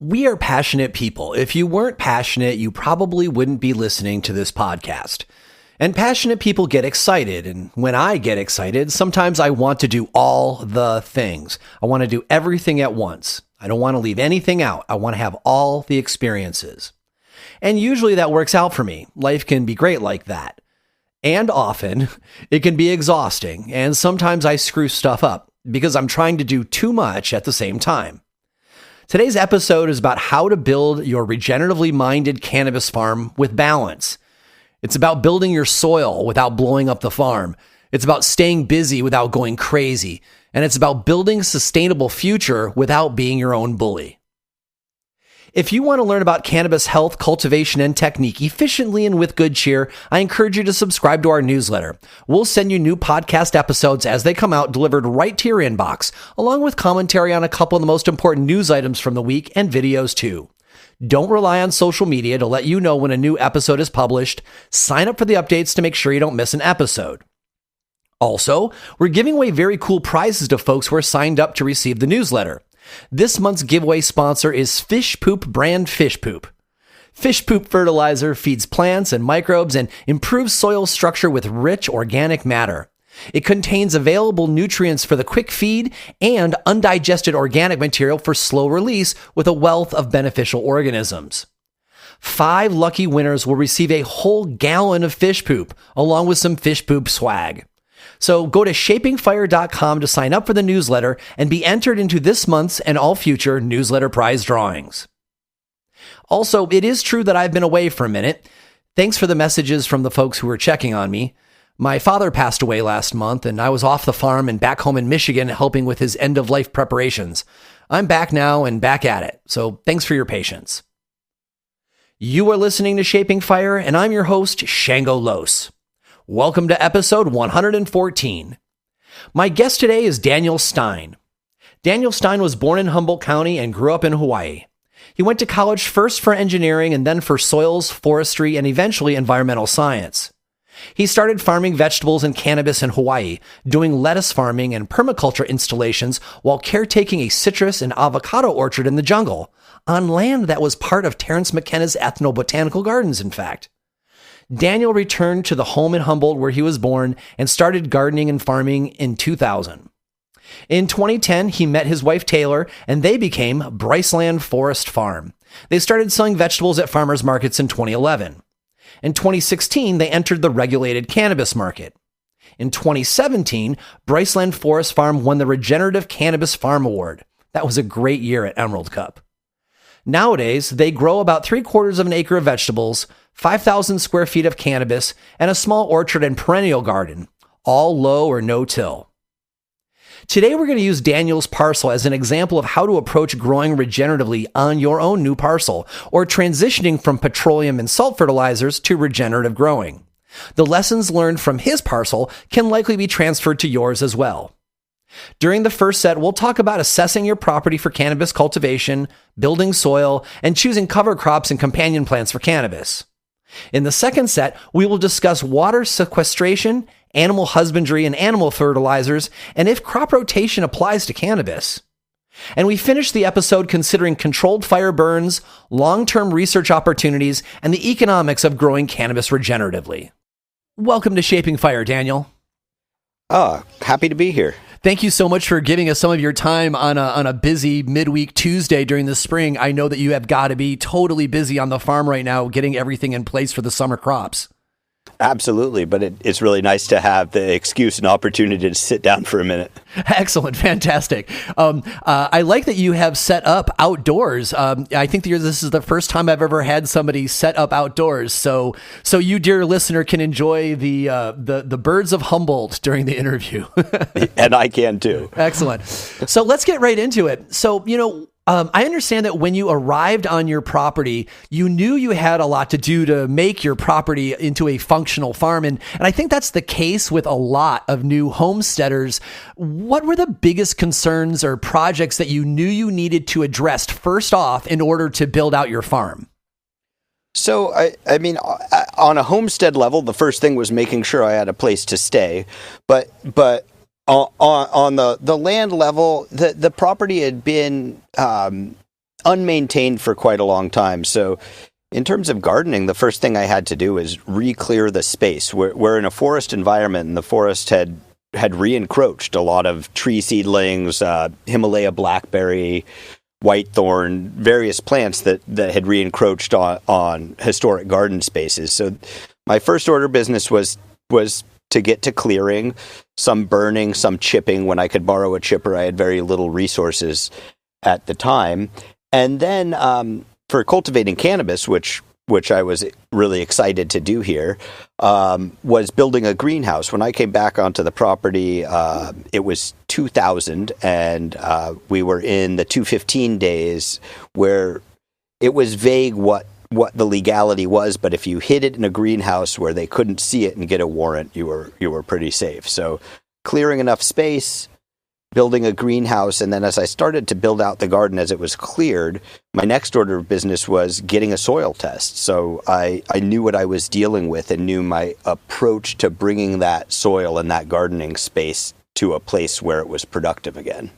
We are passionate people. If you weren't passionate, you probably wouldn't be listening to this podcast. And passionate people get excited. And when I get excited, sometimes I want to do all the things. I want to do everything at once. I don't want to leave anything out. I want to have all the experiences. And usually that works out for me. Life can be great like that. And often it can be exhausting. And sometimes I screw stuff up because I'm trying to do too much at the same time. Today's episode is about how to build your regeneratively minded cannabis farm with balance. It's about building your soil without blowing up the farm. It's about staying busy without going crazy. And it's about building a sustainable future without being your own bully. If you want to learn about cannabis health, cultivation, and technique efficiently and with good cheer, I encourage you to subscribe to our newsletter. We'll send you new podcast episodes as they come out, delivered right to your inbox, along with commentary on a couple of the most important news items from the week and videos too. Don't rely on social media to let you know when a new episode is published. Sign up for the updates to make sure you don't miss an episode. Also, we're giving away very cool prizes to folks who are signed up to receive the newsletter. This month's giveaway sponsor is Fish Poop brand Fish Poop. Fish Poop fertilizer feeds plants and microbes and improves soil structure with rich organic matter. It contains available nutrients for the quick feed and undigested organic material for slow release with a wealth of beneficial organisms. 5 lucky winners will receive a whole gallon of fish poop along with some fish poop swag. So go to shapingfire.com to sign up for the newsletter and be entered into this month's and all future newsletter prize drawings. Also, it is true that I've been away for a minute. Thanks for the messages from the folks who were checking on me. My father passed away last month, and I was off the farm and back home in Michigan helping with his end-of-life preparations. I'm back now and back at it, so thanks for your patience. You are listening to Shaping Fire, and I'm your host, Shango Los. Welcome to episode 114. My guest today is Daniel Stein. Daniel Stein was born in Humboldt County and grew up in Hawaii. He went to college first for engineering and then for soils, forestry, and eventually environmental science. He started farming vegetables and cannabis in Hawaii, doing lettuce farming and permaculture installations while caretaking a citrus and avocado orchard in the jungle, on land that was part of Terence McKenna's ethnobotanical gardens, in fact. Daniel returned to the home in Humboldt where he was born and started gardening and farming in 2000. In 2010, he met his wife Taylor and they became Bryceland Forest Farm. They started selling vegetables at farmers markets in 2011. In 2016, they entered the regulated cannabis market. In 2017, Bryceland Forest Farm won the Regenerative Cannabis Farm Award. That was a great year at Emerald Cup. Nowadays, they grow about 3/4 of an acre of vegetables, 5,000 square feet of cannabis, and a small orchard and perennial garden, all low or no-till. Today, we're going to use Daniel's parcel as an example of how to approach growing regeneratively on your own new parcel, or transitioning from petroleum and salt fertilizers to regenerative growing. The lessons learned from his parcel can likely be transferred to yours as well. During the first set, we'll talk about assessing your property for cannabis cultivation, building soil, and choosing cover crops and companion plants for cannabis. In the second set, we will discuss water sequestration, animal husbandry and animal fertilizers, and if crop rotation applies to cannabis. And we finish the episode considering controlled fire burns, long-term research opportunities, and the economics of growing cannabis regeneratively. Welcome to Shaping Fire, Daniel. Happy to be here. Thank you so much for giving us some of your time on a busy midweek Tuesday during the spring. I know that you have got to be totally busy on the farm right now, getting everything in place for the summer crops. Absolutely, but it's really nice to have the excuse and opportunity to sit down for a minute. Excellent, fantastic. I like that you have set up outdoors. I think this is the first time I've ever had somebody set up outdoors. So you, dear listener, can enjoy the birds of Humboldt during the interview. And I can too. Excellent. So let's get right into it. So, I understand that when you arrived on your property, you knew you had a lot to do to make your property into a functional farm. And I think that's the case with a lot of new homesteaders. What were the biggest concerns or projects that you knew you needed to address first off in order to build out your farm? So, I mean, on a homestead level, the first thing was making sure I had a place to stay. But on the land level, the property had been unmaintained for quite a long time. So in terms of gardening, the first thing I had to do is re-clear the space. We're in a forest environment, and the forest had re-encroached a lot of tree seedlings, Himalaya blackberry, whitethorn, various plants that had re-encroached on historic garden spaces. So my first order of business was to get to clearing, some burning, some chipping. When I could borrow a chipper, I had very little resources at the time. And then for cultivating cannabis, which I was really excited to do here, was building a greenhouse. When I came back onto the property, it was 2000, and we were in the 215 days, where it was vague what the legality was, but if you hid it in a greenhouse where they couldn't see it and get a warrant, you were pretty safe. So clearing enough space, building a greenhouse, and then as I started to build out the garden as it was cleared, my next order of business was getting a soil test. So I knew what I was dealing with and knew my approach to bringing that soil and that gardening space to a place where it was productive again.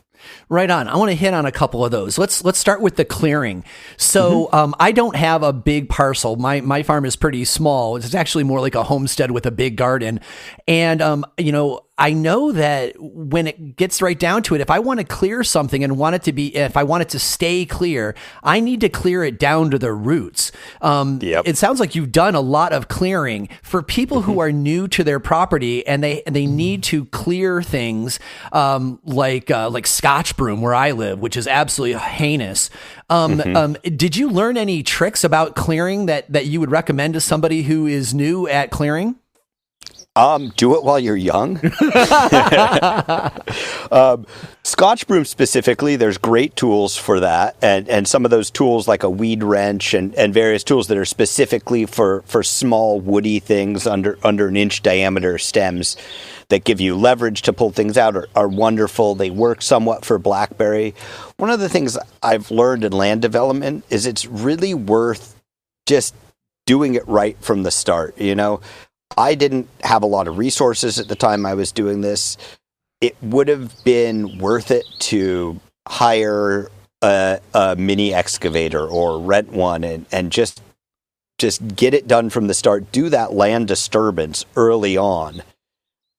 Right on. I want to hit on a couple of those. Let's start with the clearing. So I don't have a big parcel. My farm is pretty small. It's actually more like a homestead with a big garden. And, I know that when it gets right down to it, if I want to clear something and if I want it to stay clear, I need to clear it down to the roots. It sounds like you've done a lot of clearing for people who are new to their property and they need to clear things, like Scotch broom where I live, which is absolutely heinous. Did you learn any tricks about clearing that you would recommend to somebody who is new at clearing? Do it while you're young. Scotch broom specifically, there's great tools for that. And some of those tools like a weed wrench and various tools that are specifically for small woody things under an inch diameter stems that give you leverage to pull things out are wonderful. They work somewhat for blackberry. One of the things I've learned in land development is it's really worth just doing it right from the start, I didn't have a lot of resources at the time I was doing this. It would have been worth it to hire a mini excavator or rent one and just get it done from the start. Do that land disturbance early on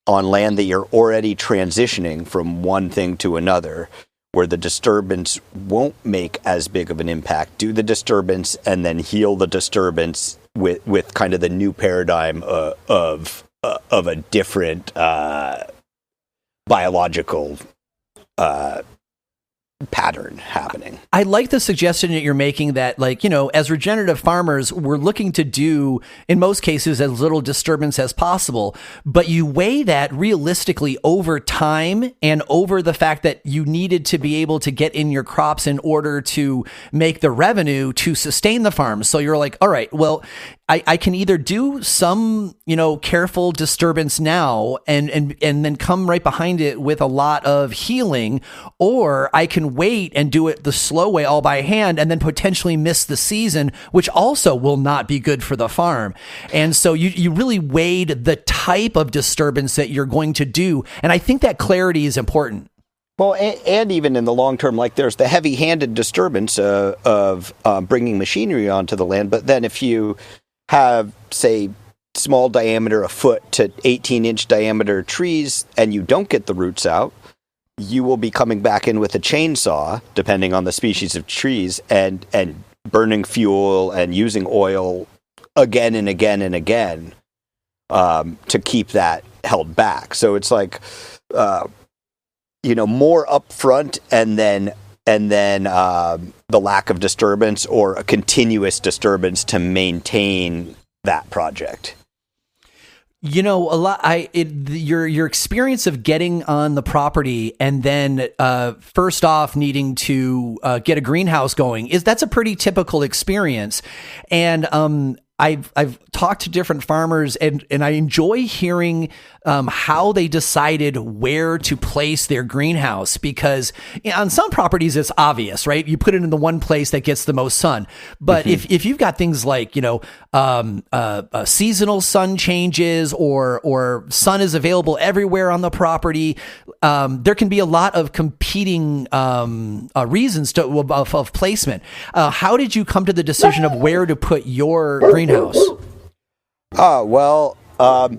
land that you're already transitioning from one thing to another, where the disturbance won't make as big of an impact. Do the disturbance and then heal the disturbance with kind of the new paradigm of a different biological pattern happening. I like the suggestion that you're making that, as regenerative farmers, we're looking to do, in most cases, as little disturbance as possible, but you weigh that realistically over time and over the fact that you needed to be able to get in your crops in order to make the revenue to sustain the farm. So you're like, all right, well, I can either do some, careful disturbance now and then come right behind it with a lot of healing, or I can wait and do it the slow way all by hand and then potentially miss the season, which also will not be good for the farm. And so you really weighed the type of disturbance that you're going to do. And I think that clarity is important. Well, and even in the long term, like there's the heavy-handed disturbance of bringing machinery onto the land. But then if you have, say, small diameter, a foot to 18-inch diameter trees, and you don't get the roots out, you will be coming back in with a chainsaw, depending on the species of trees, and burning fuel and using oil again and again and again to keep that held back. So it's like, more upfront and then the lack of disturbance or a continuous disturbance to maintain that project. Your experience of getting on the property and then first off needing to get a greenhouse going that's a pretty typical experience. And I've talked to different farmers, and I enjoy hearing how they decided where to place their greenhouse, because on some properties it's obvious, right? You put it in the one place that gets the most sun. But if you've got things like seasonal sun changes, or sun is available everywhere on the property, there can be a lot of competing reasons of placement. How did you come to the decision of where to put your greenhouse? Well, I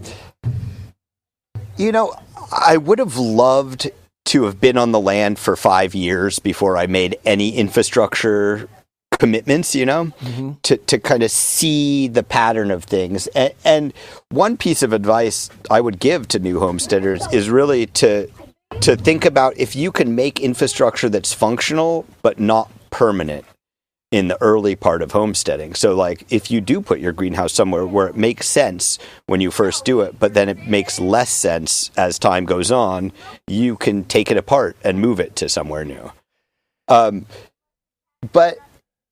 would have loved to have been on the land for 5 years before I made any infrastructure commitments, to kind of see the pattern of things. And one piece of advice I would give to new homesteaders is really to think about if you can make infrastructure that's functional but not permanent in the early part of homesteading. So like if you do put your greenhouse somewhere where it makes sense when you first do it, but then it makes less sense as time goes on, you can take it apart and move it to somewhere new. But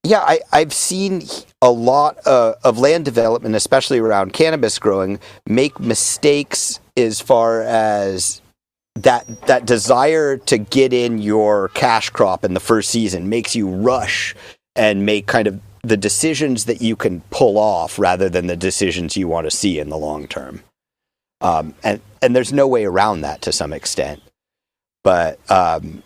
yeah, I've seen a lot of land development, especially around cannabis growing, make mistakes as far as that desire to get in your cash crop in the first season makes you rush and make kind of the decisions that you can pull off rather than the decisions you want to see in the long term. And there's no way around that to some extent. But I'm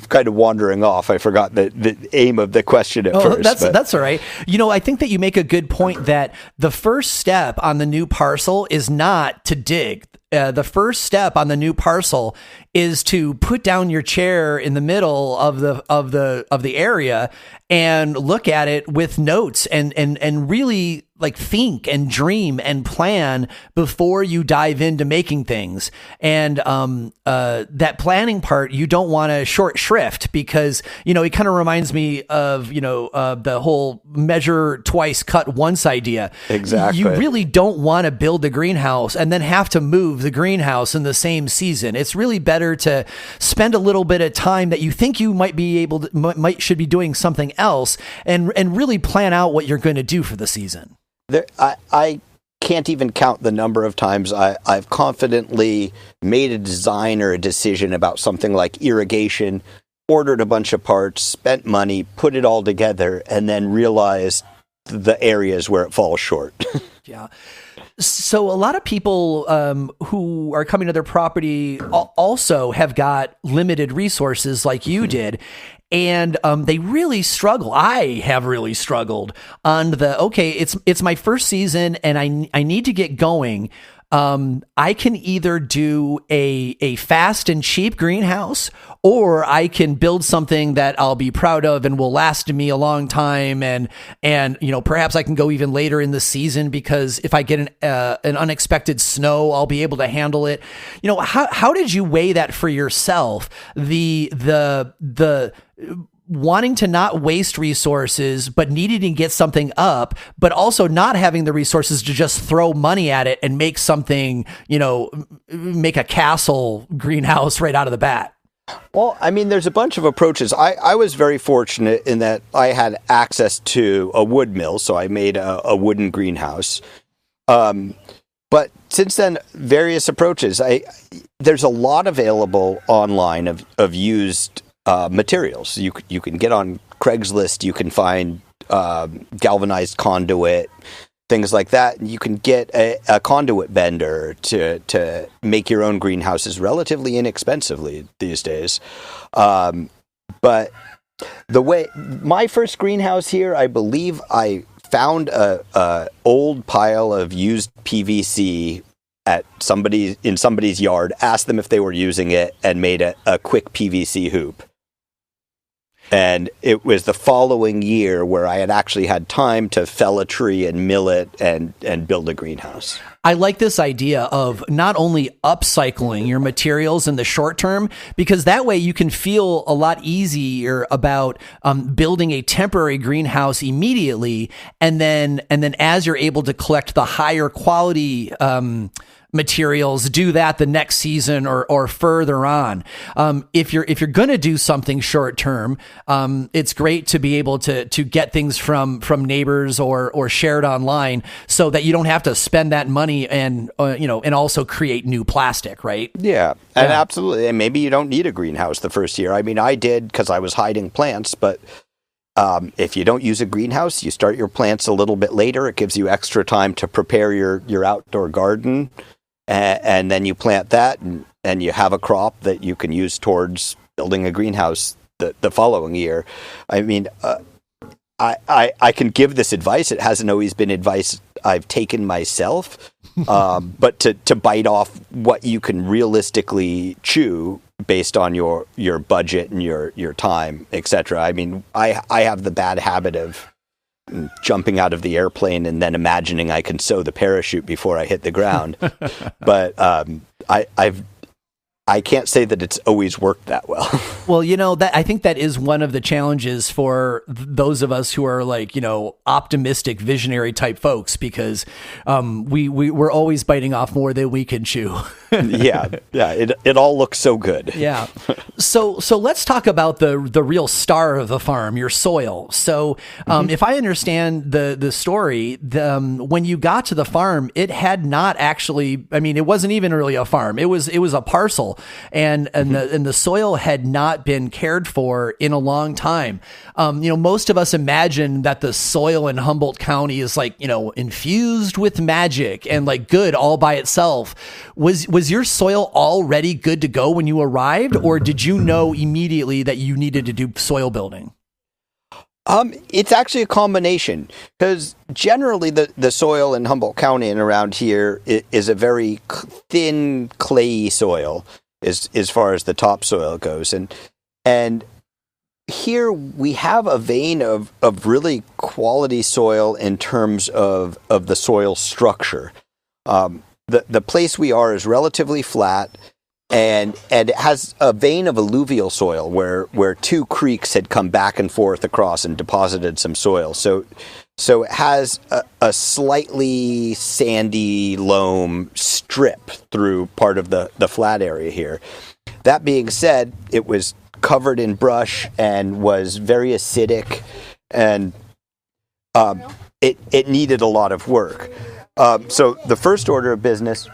kind of wandering off. I forgot the aim of the question at first. That's all right. I think that you make a good point that the first step on the new parcel is not to dig. The first step on the new parcel is to put down your chair in the middle of the area and look at it with notes and really like think and dream and plan before you dive into making things. And that planning part, you don't want to short shrift, because it kind of reminds me of the whole measure twice, cut once idea. Exactly. You really don't want to build the greenhouse and then have to move the greenhouse in the same season. It's really better to spend a little bit of time that you think you might be able to should be doing something else, and really plan out what you're going to do for the season. I can't even count the number of times I've confidently made a design or a decision about something like irrigation, ordered a bunch of parts, spent money, put it all together, and then realized the areas where it falls short. Yeah. So a lot of people who are coming to their property also have got limited resources like you did. And they really struggle. I have really struggled on it's my first season and I need to get going. I can either do a fast and cheap greenhouse, or I can build something that I'll be proud of and will last me a long time. And perhaps I can go even later in the season, because if I get an unexpected snow, I'll be able to handle it. How did you weigh that for yourself? The wanting to not waste resources, but needing to get something up, but also not having the resources to just throw money at it and make something, make a castle greenhouse right out of the bat. Well, I mean, there's a bunch of approaches. I was very fortunate in that I had access to a wood mill, so I made a wooden greenhouse. But since then, various approaches. There's a lot available online of used materials. You can get on Craigslist. You can find galvanized conduit, things like that. You can get a conduit bender to make your own greenhouses relatively inexpensively these days. But the way my first greenhouse here, I believe I found a old pile of used PVC in somebody's yard, asked them if they were using it, and made a quick PVC hoop. And it was the following year where I had actually had time to fell a tree and mill it and build a greenhouse. I like this idea of not only upcycling your materials in the short term, because that way you can feel a lot easier about building a temporary greenhouse immediately, and then as you're able to collect the higher quality materials, do that the next season or further on. If you're going to do something short term, it's great to be able to get things from neighbors or shared online, so that you don't have to spend that money and also create new plastic, right? Yeah, and absolutely. And maybe you don't need a greenhouse the first year. I mean, I did because I was hiding plants, but if you don't use a greenhouse, you start your plants a little bit later. It gives you extra time to prepare your outdoor garden. And then you plant that, and you have a crop that you can use towards building a greenhouse the following year. I mean, I can give this advice. It hasn't always been advice I've taken myself, but to bite off what you can realistically chew based on your budget and your time, etc. I mean, I have the bad habit of jumping out of the airplane and then imagining I can sew the parachute before I hit the ground. But I can't say that it's always worked that well. Well, that I think that is one of the challenges for those of us who are optimistic, visionary type folks, because we're always biting off more than we can chew. Yeah. It all looks so good. Yeah. So let's talk about the real star of the farm, your soil. So if I understand the story, when you got to the farm, it had not actually. I mean, it wasn't even really a farm. It was a parcel, and the soil had not been cared for in a long time. Most of us imagine that the soil in Humboldt County is infused with magic and good all by itself. Was your soil already good to go when you arrived, or did you know immediately that you needed to do soil building? It's actually a combination, because generally the soil in Humboldt County and around here is a very thin, clayey soil as far as the topsoil goes. And here we have a vein of really quality soil in terms of the soil structure. The place we are is relatively flat, and it has a vein of alluvial soil where two creeks had come back and forth across and deposited some soil. So it has a slightly sandy loam strip through part of the flat area here. That being said, it was covered in brush and was very acidic, and it needed a lot of work. So the first order of business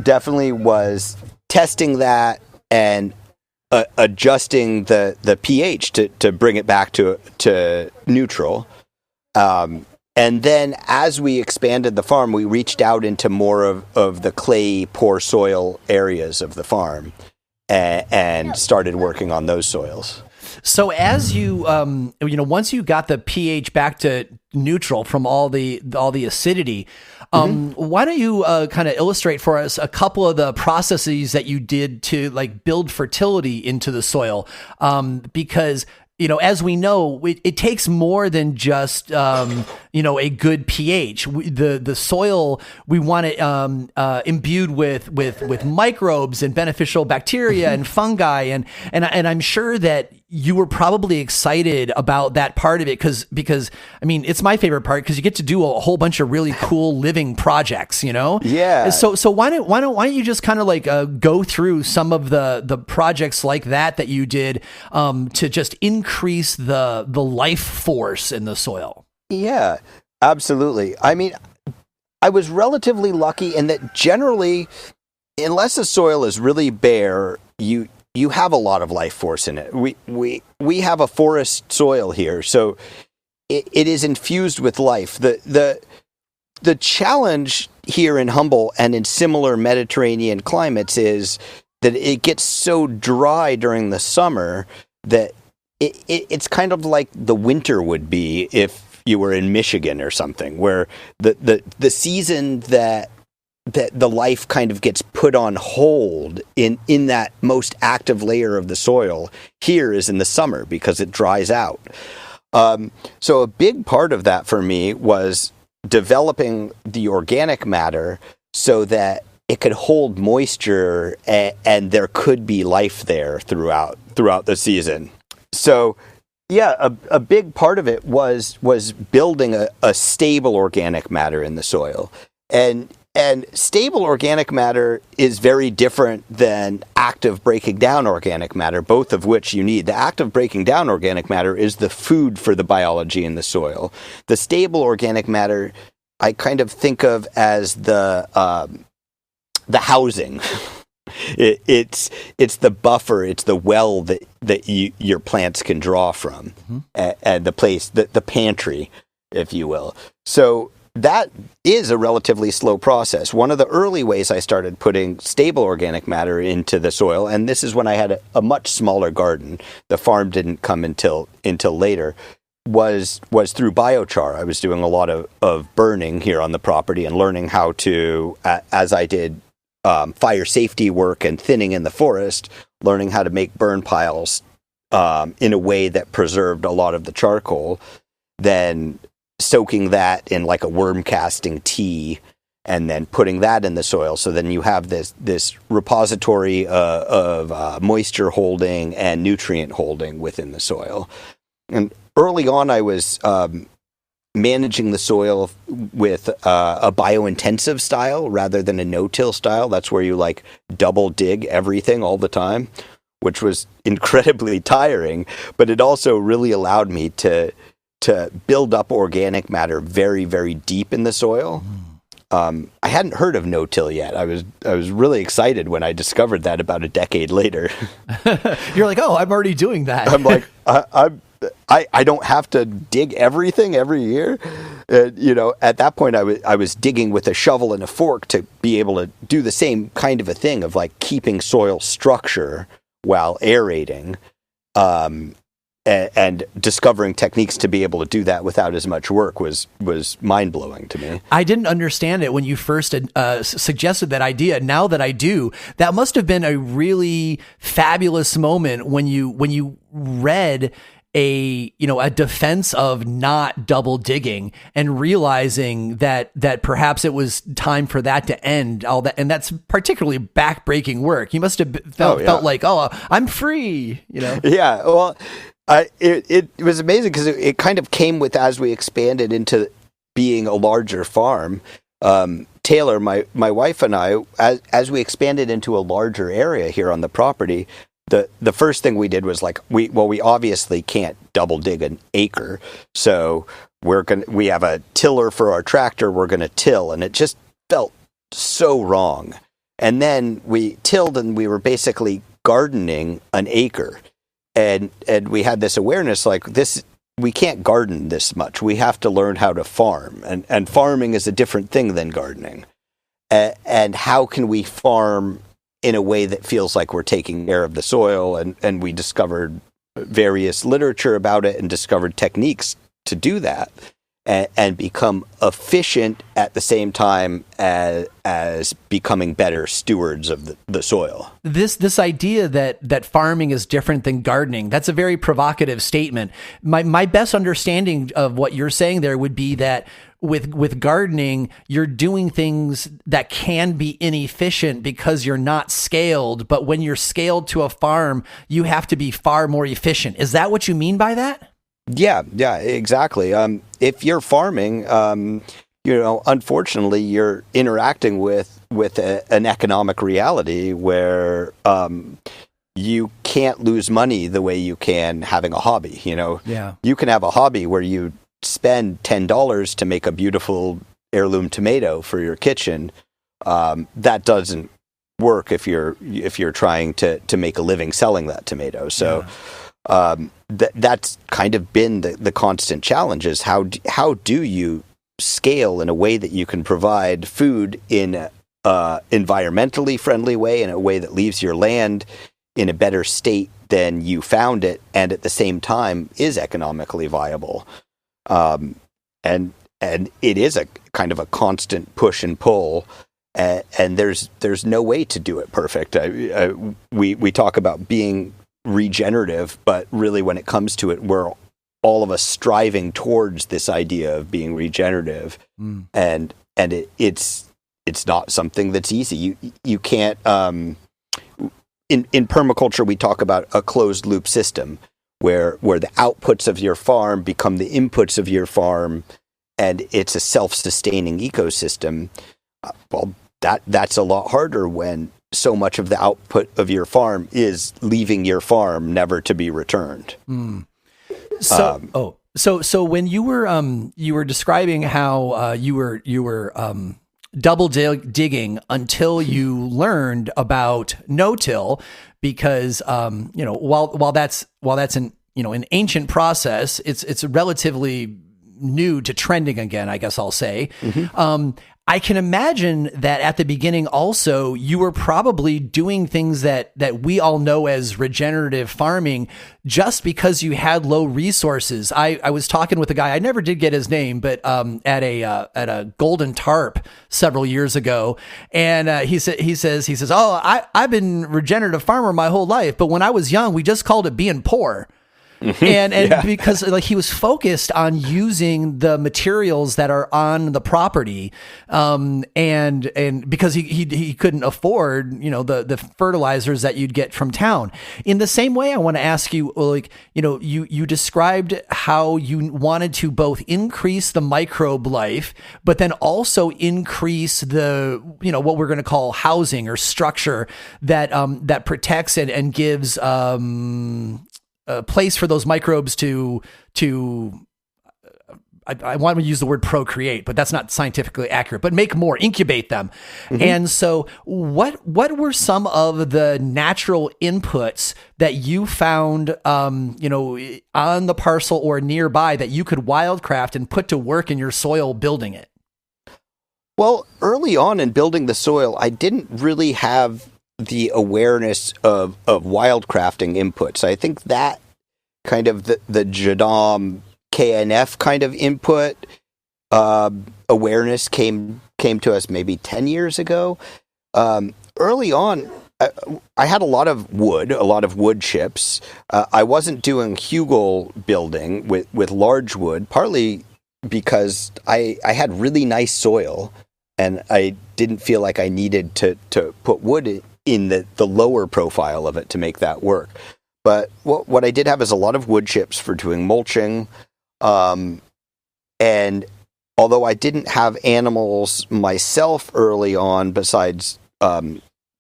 definitely was testing that and adjusting the pH to bring it back to neutral. And then as we expanded the farm, we reached out into more of the clay, poor soil areas of the farm and started working on those soils. So as you, once you got the pH back to neutral from all the acidity, why don't you kind of illustrate for us a couple of the processes that you did to build fertility into the soil? Because as we know, it takes more than just, a good pH. The soil, we want it imbued with microbes and beneficial bacteria and fungi. And I'm sure that you were probably excited about that part of it because I mean, it's my favorite part because you get to do a whole bunch of really cool living projects, Yeah. So why don't you just kind of go through some of the projects like that you did to just increase the life force in the soil? Yeah, absolutely. I mean, I was relatively lucky in that generally, unless the soil is really bare, you have a lot of life force in it. We have a forest soil here, so it is infused with life. The challenge here in Humboldt and in similar Mediterranean climates is that it gets so dry during the summer that it's kind of like the winter would be if you were in Michigan or something, where the season that the life kind of gets put on hold in that most active layer of the soil here is in the summer because it dries out. So a big part of that for me was developing the organic matter so that it could hold moisture and there could be life there throughout the season. So yeah, a big part of it was building a stable organic matter in the soil. And stable organic matter is very different than active breaking down organic matter, both of which you need. The active breaking down organic matter is the food for the biology in the soil. The stable organic matter, I kind of think of as the housing. It's the buffer, it's the well that your plants can draw from, and the place, the pantry, if you will. So that is a relatively slow process. One of the early ways I started putting stable organic matter into the soil, and this is when I had a much smaller garden, the farm didn't come until later, was through biochar. I was doing a lot of burning here on the property and learning how to, as I did fire safety work and thinning in the forest, learning how to make burn piles in a way that preserved a lot of the charcoal, then soaking that in like a worm casting tea and then putting that in the soil. So then you have this repository of moisture holding and nutrient holding within the soil. And early on, I was managing the soil with a biointensive style rather than a no-till style. That's where you like double dig everything all the time, which was incredibly tiring, but it also really allowed me to build up organic matter very, very deep in the soil. I hadn't heard of no-till yet. I was really excited when I discovered that about a decade later. You're like, oh, I'm already doing that. I'm like, I don't have to dig everything every year. At that point, I was digging with a shovel and a fork to be able to do the same kind of a thing of like keeping soil structure while aerating. And discovering techniques to be able to do that without as much work was mind-blowing to me. I didn't understand it when you first suggested that idea. Now that I do, that must have been a really fabulous moment when you read a defense of not double digging and realizing that perhaps it was time for that to end, all that. And that's particularly backbreaking work. You must have felt like, oh, I'm free, Yeah. Well, it was amazing because it kind of came with, as we expanded into being a larger farm, Taylor, my wife and I, as we expanded into a larger area here on the property, the first thing we did was like, we obviously can't double dig an acre. So we have a tiller for our tractor. We're going to till, and it just felt so wrong. And then we tilled and we were basically gardening an acre. And we had this awareness like this, we can't garden this much. We have to learn how to farm. And farming is a different thing than gardening. And how can we farm in a way that feels like we're taking care of the soil? And we discovered various literature about it and discovered techniques to do that and become efficient at the same time as becoming better stewards of the soil. This idea that farming is different than gardening, that's a very provocative statement. My best understanding of what you're saying there would be that with gardening, you're doing things that can be inefficient because you're not scaled. But when you're scaled to a farm, you have to be far more efficient. Is that what you mean by that? Yeah, exactly. If you're farming, unfortunately, you're interacting with an economic reality where you can't lose money the way you can having a hobby. Yeah. You can have a hobby where you spend $10 to make a beautiful heirloom tomato for your kitchen. That doesn't work if you're trying to make a living selling that tomato. So. Yeah. That's kind of been the constant challenge is how do you scale in a way that you can provide food in a environmentally friendly way, in a way that leaves your land in a better state than you found it, and at the same time is economically viable. And it is a kind of a constant push and pull, and there's no way to do it perfect. We talk about being regenerative, but really when it comes to it, we're all of us striving towards this idea of being regenerative. And it's it's not something that's easy. You can't. In permaculture, we talk about a closed loop system where the outputs of your farm become the inputs of your farm, and it's a self-sustaining ecosystem. Well, that's a lot harder when so much of the output of your farm is leaving your farm never to be returned. So when you were describing how you were double digging until you learned about no-till, because while that's an ancient process, it's relatively new to trending again, I guess I'll say. I can imagine that at the beginning also you were probably doing things that we all know as regenerative farming just because you had low resources. I was talking with a guy, I never did get his name, but at a golden tarp several years ago, and he says, "Oh, I've been regenerative farmer my whole life, but when I was young, we just called it being poor." And because like he was focused on using the materials that are on the property, and because he couldn't afford, the fertilizers that you'd get from town. In the same way, I want to ask you, like, you described how you wanted to both increase the microbe life, but then also increase the, what we're going to call housing or structure that protects and gives, a place for those microbes to I want to use the word procreate, but that's not scientifically accurate, but make more, incubate them. And so what were some of the natural inputs that you found, on the parcel or nearby that you could wildcraft and put to work in your soil building it? Well, early on in building the soil, I didn't really have the awareness of wildcrafting inputs. I think that kind of the Jadam KNF kind of input awareness came to us maybe 10 years ago. Early on, I had a lot of wood chips. I wasn't doing hugel building with large wood, partly because I had really nice soil and I didn't feel like I needed to put wood in the lower profile of it to make that work. But what I did have is a lot of wood chips for doing mulching. And although I didn't have animals myself early on, besides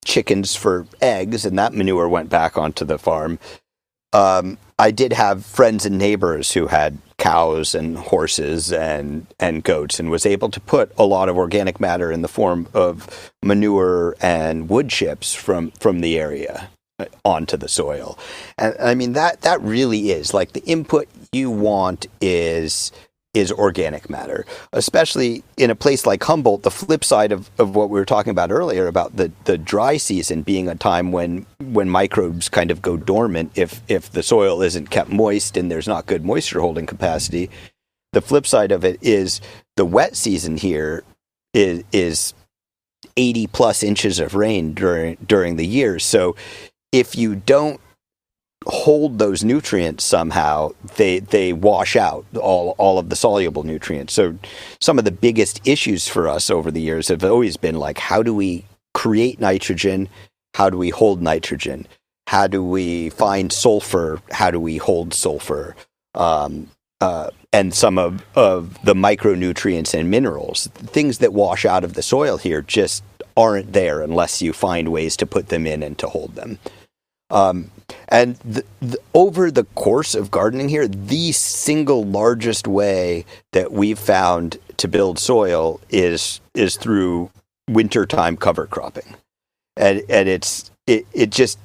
chickens for eggs, and that manure went back onto the farm, I did have friends and neighbors who had cows and horses and goats, and was able to put a lot of organic matter in the form of manure and wood chips from the area onto the soil. And I mean, that really is like the input you want is organic matter, especially in a place like Humboldt. The flip side of what we were talking about earlier about the dry season being a time when microbes kind of go dormant if the soil isn't kept moist and there's not good moisture holding capacity. The flip side of it is the wet season here is 80 plus inches of rain during the year. So if you don't hold those nutrients somehow, they wash out all of the soluble nutrients. So some of the biggest issues for us over the years have always been like, how do we create nitrogen? How do we hold nitrogen? How do we find sulfur? How do we hold sulfur? And some of the micronutrients and minerals, things that wash out of the soil here, just aren't there unless you find ways to put them in and to hold them. And over the course of gardening here, the single largest way that we've found to build soil is through wintertime cover cropping. And it just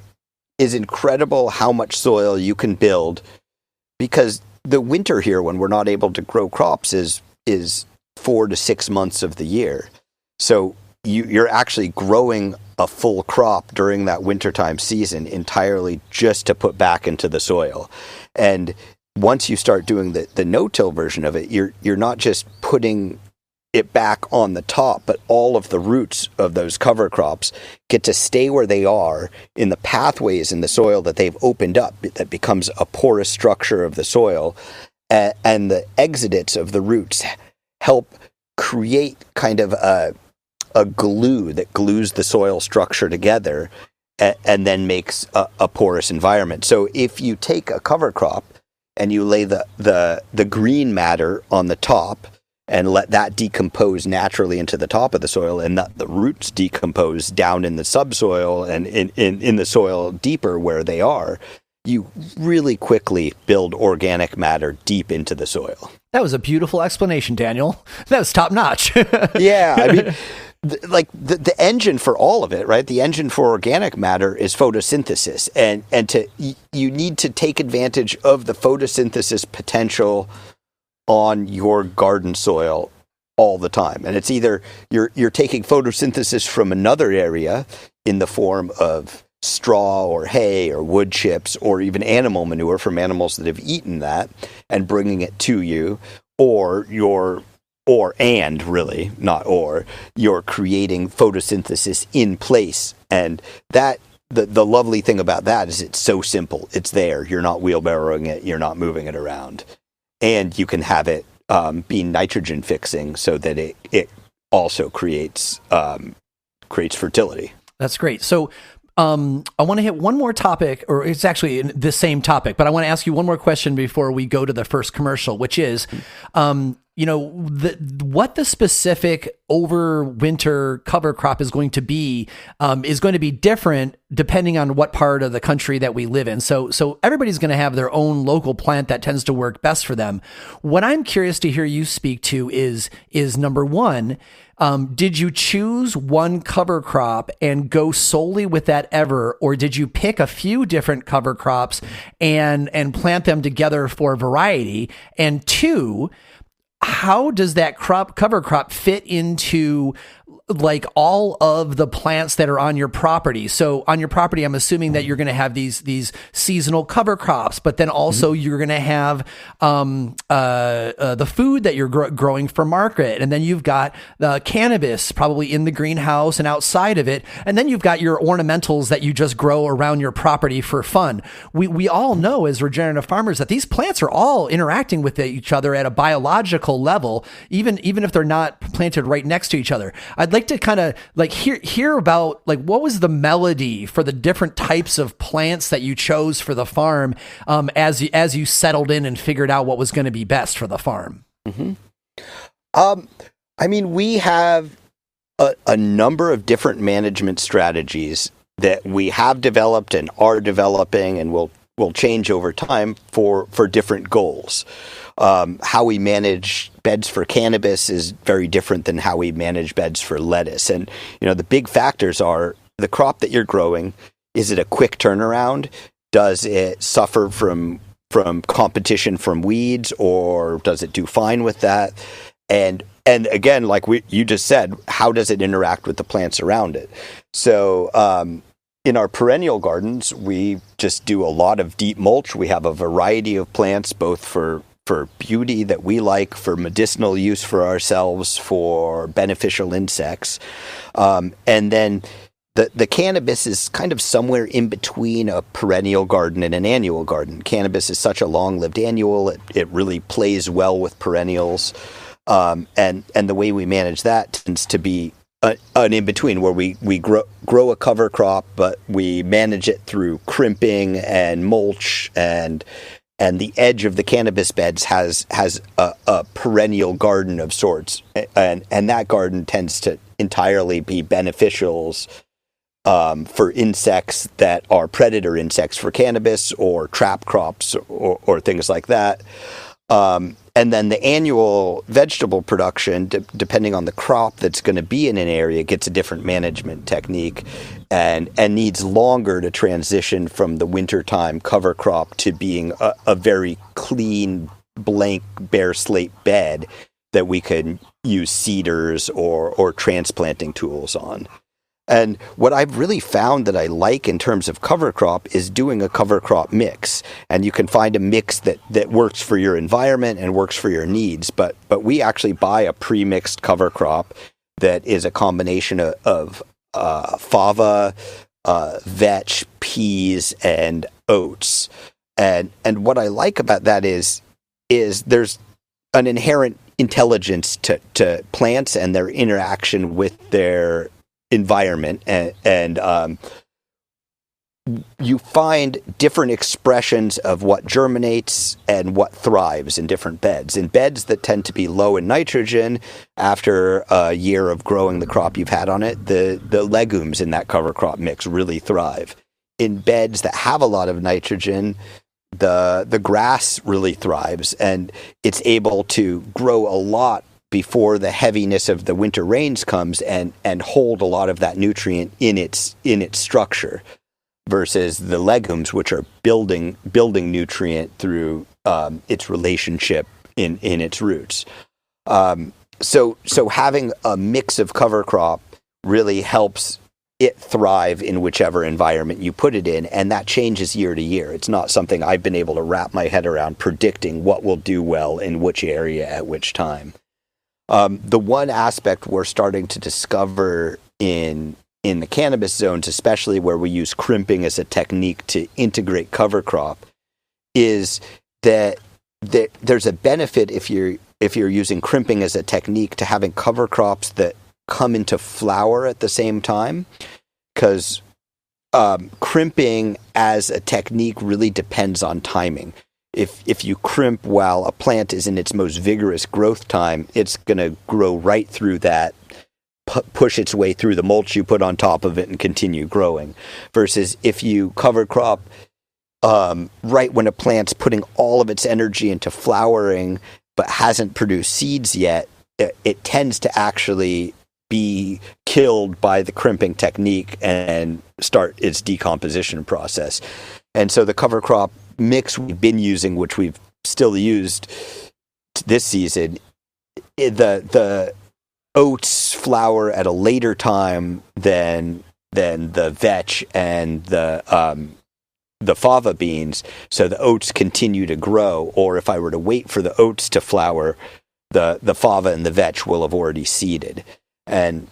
is incredible how much soil you can build, because the winter here, when we're not able to grow crops, is 4 to 6 months of the year. So you're actually growing a full crop during that wintertime season entirely just to put back into the soil. And once you start doing the no-till version of it, you're not just putting it back on the top, but all of the roots of those cover crops get to stay where they are in the pathways in the soil that they've opened up, that becomes a porous structure of the soil. And the exudates of the roots help create kind of a glue that glues the soil structure together and then makes a porous environment. So if you take a cover crop and you lay the green matter on the top and let that decompose naturally into the top of the soil, and the roots decompose down in the subsoil and in the soil deeper where they are, you really quickly build organic matter deep into the soil. That was a beautiful explanation, Daniel. That was top notch. Yeah, I mean, the engine for all of it, right? The engine for organic matter is photosynthesis, and you need to take advantage of the photosynthesis potential on your garden soil all the time. And it's either you're taking photosynthesis from another area in the form of straw or hay or wood chips or even animal manure from animals that have eaten that and bringing it to you, or you're creating photosynthesis in place. And that the lovely thing about that is it's so simple. It's there. You're not wheelbarrowing it. You're not moving it around. And you can have it be nitrogen fixing so that it also creates fertility. That's great. So I want to hit one more topic, or it's actually the same topic, but I want to ask you one more question before we go to the first commercial, which is, what the specific overwinter cover crop is going to be different depending on what part of the country that we live in. So everybody's going to have their own local plant that tends to work best for them. What I'm curious to hear you speak to is number one, did you choose one cover crop and go solely with that ever, or did you pick a few different cover crops and plant them together for variety? And two, how does that cover crop fit into like all of the plants that are on your property? So on your property, I'm assuming that you're going to have these seasonal cover crops, but then also you're going to have the food that you're growing for market. And then you've got the cannabis probably in the greenhouse and outside of it. And then you've got your ornamentals that you just grow around your property for fun. We all know as regenerative farmers that these plants are all interacting with each other at a biological level, even if they're not planted right next to each other. I'd like to kind of like hear about like what was the melody for the different types of plants that you chose for the farm as you settled in and figured out what was going to be best for the farm. Mm-hmm. I mean, we have a number of different management strategies that we have developed and are developing and will change over time for different goals. How we manage beds for cannabis is very different than how we manage beds for lettuce. And, the big factors are the crop that you're growing. Is it a quick turnaround? Does it suffer from competition from weeds, or does it do fine with that? And again, like you just said, how does it interact with the plants around it? So, in our perennial gardens, we just do a lot of deep mulch. We have a variety of plants, both for beauty that we like, for medicinal use for ourselves, for beneficial insects. And then the cannabis is kind of somewhere in between a perennial garden and an annual garden. Cannabis is such a long-lived annual. It really plays well with perennials. And the way we manage that tends to be an in-between where we grow a cover crop, but we manage it through crimping and mulch, and the edge of the cannabis beds has a perennial garden of sorts, and that garden tends to entirely be beneficials for insects that are predator insects for cannabis, or trap crops or things like that. And then the annual vegetable production, depending on the crop that's going to be in an area, gets a different management technique and needs longer to transition from the wintertime cover crop to being a very clean, blank, bare slate bed that we can use seeders or transplanting tools on. And what I've really found that I like in terms of cover crop is doing a cover crop mix. And you can find a mix that works for your environment and works for your needs. But we actually buy a pre-mixed cover crop that is a combination of fava, vetch, peas, and oats. And what I like about that is there's an inherent intelligence to plants and their interaction with their environment, and you find different expressions of what germinates and what thrives in different beds. In beds that tend to be low in nitrogen, after a year of growing the crop you've had on it, the legumes in that cover crop mix really thrive. In beds that have a lot of nitrogen, the grass really thrives, and it's able to grow a lot before the heaviness of the winter rains comes and hold a lot of that nutrient in its structure, versus the legumes, which are building nutrient through its relationship in its roots. So having a mix of cover crop really helps it thrive in whichever environment you put it in, and that changes year to year. It's not something I've been able to wrap my head around, predicting what will do well in which area at which time. The one aspect we're starting to discover in the cannabis zones, especially where we use crimping as a technique to integrate cover crop, is that there's a benefit if you're using crimping as a technique to having cover crops that come into flower at the same time, because crimping as a technique really depends on timing. If you crimp while a plant is in its most vigorous growth time, it's going to grow right through that, push its way through the mulch you put on top of it and continue growing. Versus if you cover crop right when a plant's putting all of its energy into flowering but hasn't produced seeds yet, it tends to actually be killed by the crimping technique and start its decomposition process. And so the cover crop mix we've been using, which we've still used this season, the oats flower at a later time than the vetch and the fava beans, so the oats continue to grow. Or if I were to wait for the oats to flower, the fava and the vetch will have already seeded. And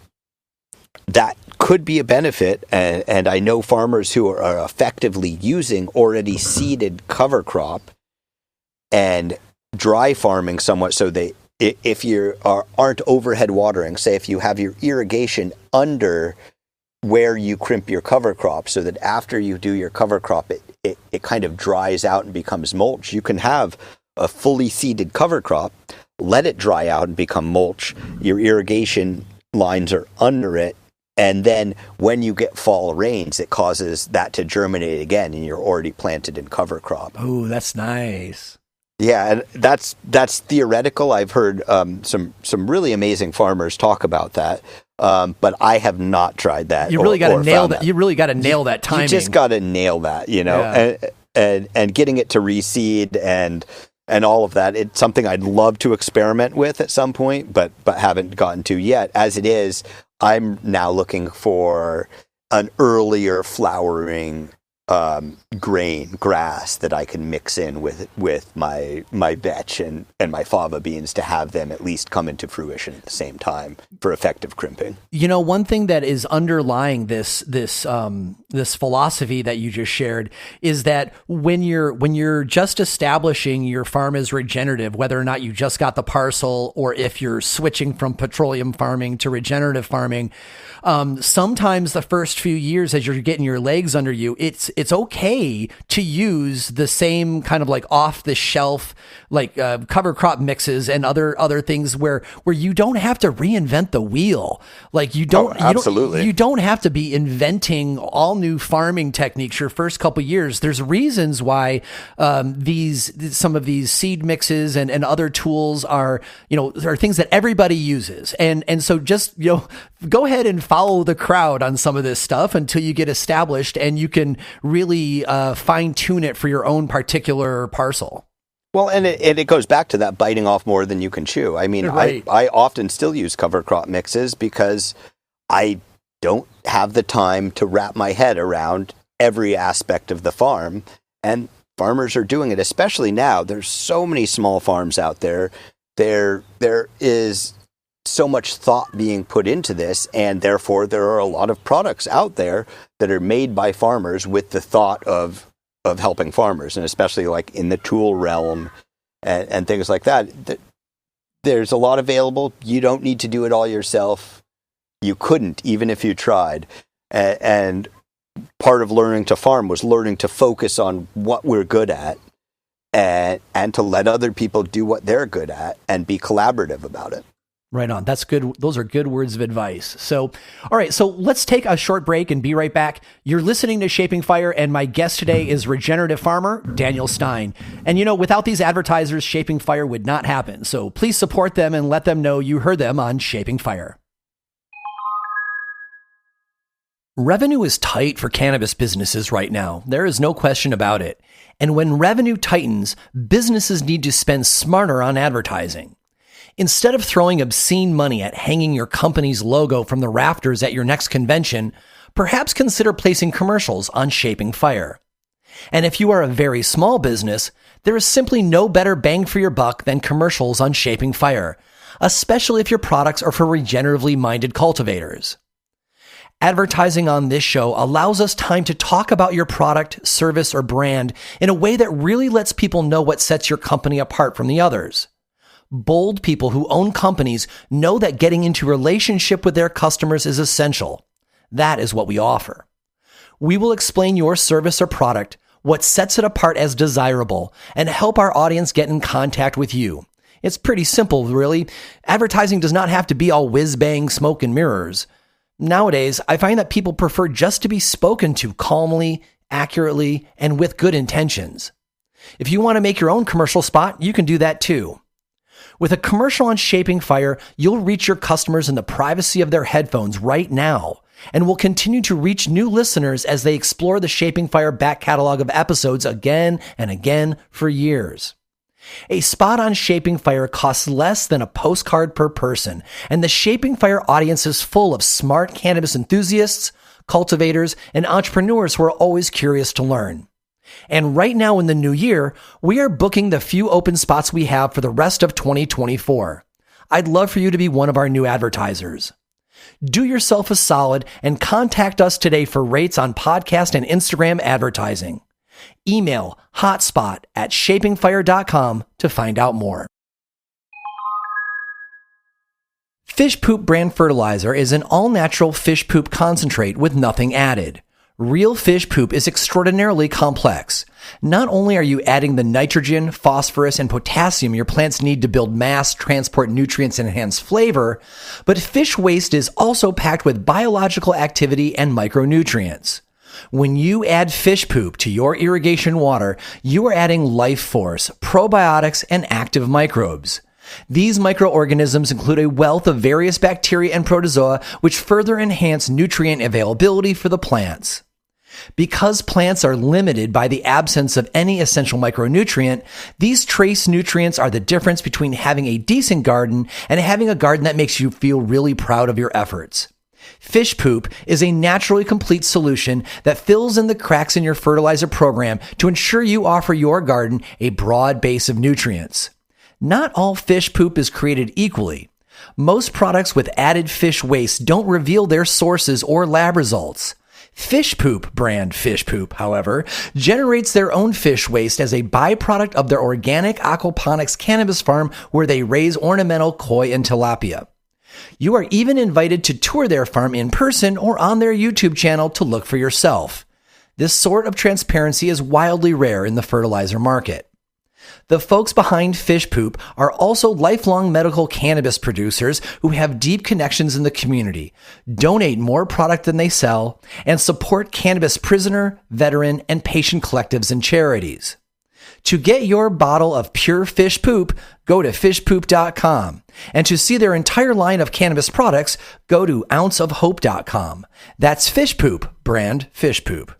that could be a benefit, and I know farmers who are effectively using already seeded cover crop and dry farming somewhat, so if you aren't overhead watering, say if you have your irrigation under where you crimp your cover crop, so that after you do your cover crop, it kind of dries out and becomes mulch. You can have a fully seeded cover crop, let it dry out and become mulch. Your irrigation lines are under it, and then when you get fall rains, it causes that to germinate again, and you're already planted in cover crop. Oh, that's nice. Yeah, and that's theoretical. I've heard some really amazing farmers talk about that, but I have not tried that. You really got to nail that. You really got to nail that timing. You just got to nail that, and getting it to reseed and all of that. It's something I'd love to experiment with at some point, but haven't gotten to yet. As it is, I'm now looking for an earlier flowering grass that I can mix in with my vetch and my fava beans to have them at least come into fruition at the same time for effective crimping. You know, one thing that is underlying this philosophy that you just shared is that when you're just establishing your farm as regenerative, whether or not you just got the parcel or if you're switching from petroleum farming to regenerative farming, sometimes the first few years as you're getting your legs under you, it's okay to use the same kind of like off the shelf, like cover crop mixes and other things where you don't have to reinvent the wheel. Like you don't have to be inventing all new farming techniques your first couple of years. There's reasons why some of these seed mixes and other tools are things that everybody uses. And so just, go ahead and follow the crowd on some of this stuff until you get established and you can really fine tune it for your own particular parcel. Well, and it goes back to that biting off more than you can chew. I mean, right. I often still use cover crop mixes because I don't have the time to wrap my head around every aspect of the farm. And farmers are doing it, especially now. There's so many small farms out there. There is so much thought being put into this, and therefore there are a lot of products out there that are made by farmers with the thought of helping farmers, and especially like in the tool realm and things like that. There's a lot available. You don't need to do it all yourself. You couldn't, even if you tried. And part of learning to farm was learning to focus on what we're good at and to let other people do what they're good at and be collaborative about it. Right on. That's good. Those are good words of advice. So, all right. So let's take a short break and be right back. You're listening to Shaping Fire, and my guest today is regenerative farmer Daniel Stein. And without these advertisers, Shaping Fire would not happen. So please support them and let them know you heard them on Shaping Fire. Revenue is tight for cannabis businesses right now. There is no question about it. And when revenue tightens, businesses need to spend smarter on advertising. Instead of throwing obscene money at hanging your company's logo from the rafters at your next convention, perhaps consider placing commercials on Shaping Fire. And if you are a very small business, there is simply no better bang for your buck than commercials on Shaping Fire, especially if your products are for regeneratively minded cultivators. Advertising on this show allows us time to talk about your product, service, or brand in a way that really lets people know what sets your company apart from the others. Bold people who own companies know that getting into relationship with their customers is essential. That is what we offer. We will explain your service or product, what sets it apart as desirable, and help our audience get in contact with you. It's pretty simple, really. Advertising does not have to be all whiz-bang, smoke, and mirrors. Nowadays, I find that people prefer just to be spoken to calmly, accurately, and with good intentions. If you want to make your own commercial spot, you can do that too. With a commercial on Shaping Fire, you'll reach your customers in the privacy of their headphones right now, and will continue to reach new listeners as they explore the Shaping Fire back catalog of episodes again and again for years. A spot on Shaping Fire costs less than a postcard per person, and the Shaping Fire audience is full of smart cannabis enthusiasts, cultivators, and entrepreneurs who are always curious to learn. And right now in the new year, we are booking the few open spots we have for the rest of 2024. I'd love for you to be one of our new advertisers. Do yourself a solid and contact us today for rates on podcast and Instagram advertising. Email hotspot@shapingfire.com to find out more. Fish Poop brand fertilizer is an all-natural fish poop concentrate with nothing added. Real fish poop is extraordinarily complex. Not only are you adding the nitrogen, phosphorus, and potassium your plants need to build mass, transport nutrients, and enhance flavor, but fish waste is also packed with biological activity and micronutrients. When you add fish poop to your irrigation water, you are adding life force, probiotics, and active microbes. These microorganisms include a wealth of various bacteria and protozoa which further enhance nutrient availability for the plants. Because plants are limited by the absence of any essential micronutrient, these trace nutrients are the difference between having a decent garden and having a garden that makes you feel really proud of your efforts. Fish poop is a naturally complete solution that fills in the cracks in your fertilizer program to ensure you offer your garden a broad base of nutrients. Not all fish poop is created equally. Most products with added fish waste don't reveal their sources or lab results. Fish Poop brand Fish Poop, however, generates their own fish waste as a byproduct of their organic aquaponics cannabis farm where they raise ornamental koi and tilapia. You are even invited to tour their farm in person or on their YouTube channel to look for yourself. This sort of transparency is wildly rare in the fertilizer market. The folks behind Fish Poop are also lifelong medical cannabis producers who have deep connections in the community, donate more product than they sell, and support cannabis prisoner, veteran, and patient collectives and charities. To get your bottle of pure fish poop, go to fishpoop.com. And to see their entire line of cannabis products, go to ounceofhope.com. That's Fish Poop, brand Fish Poop.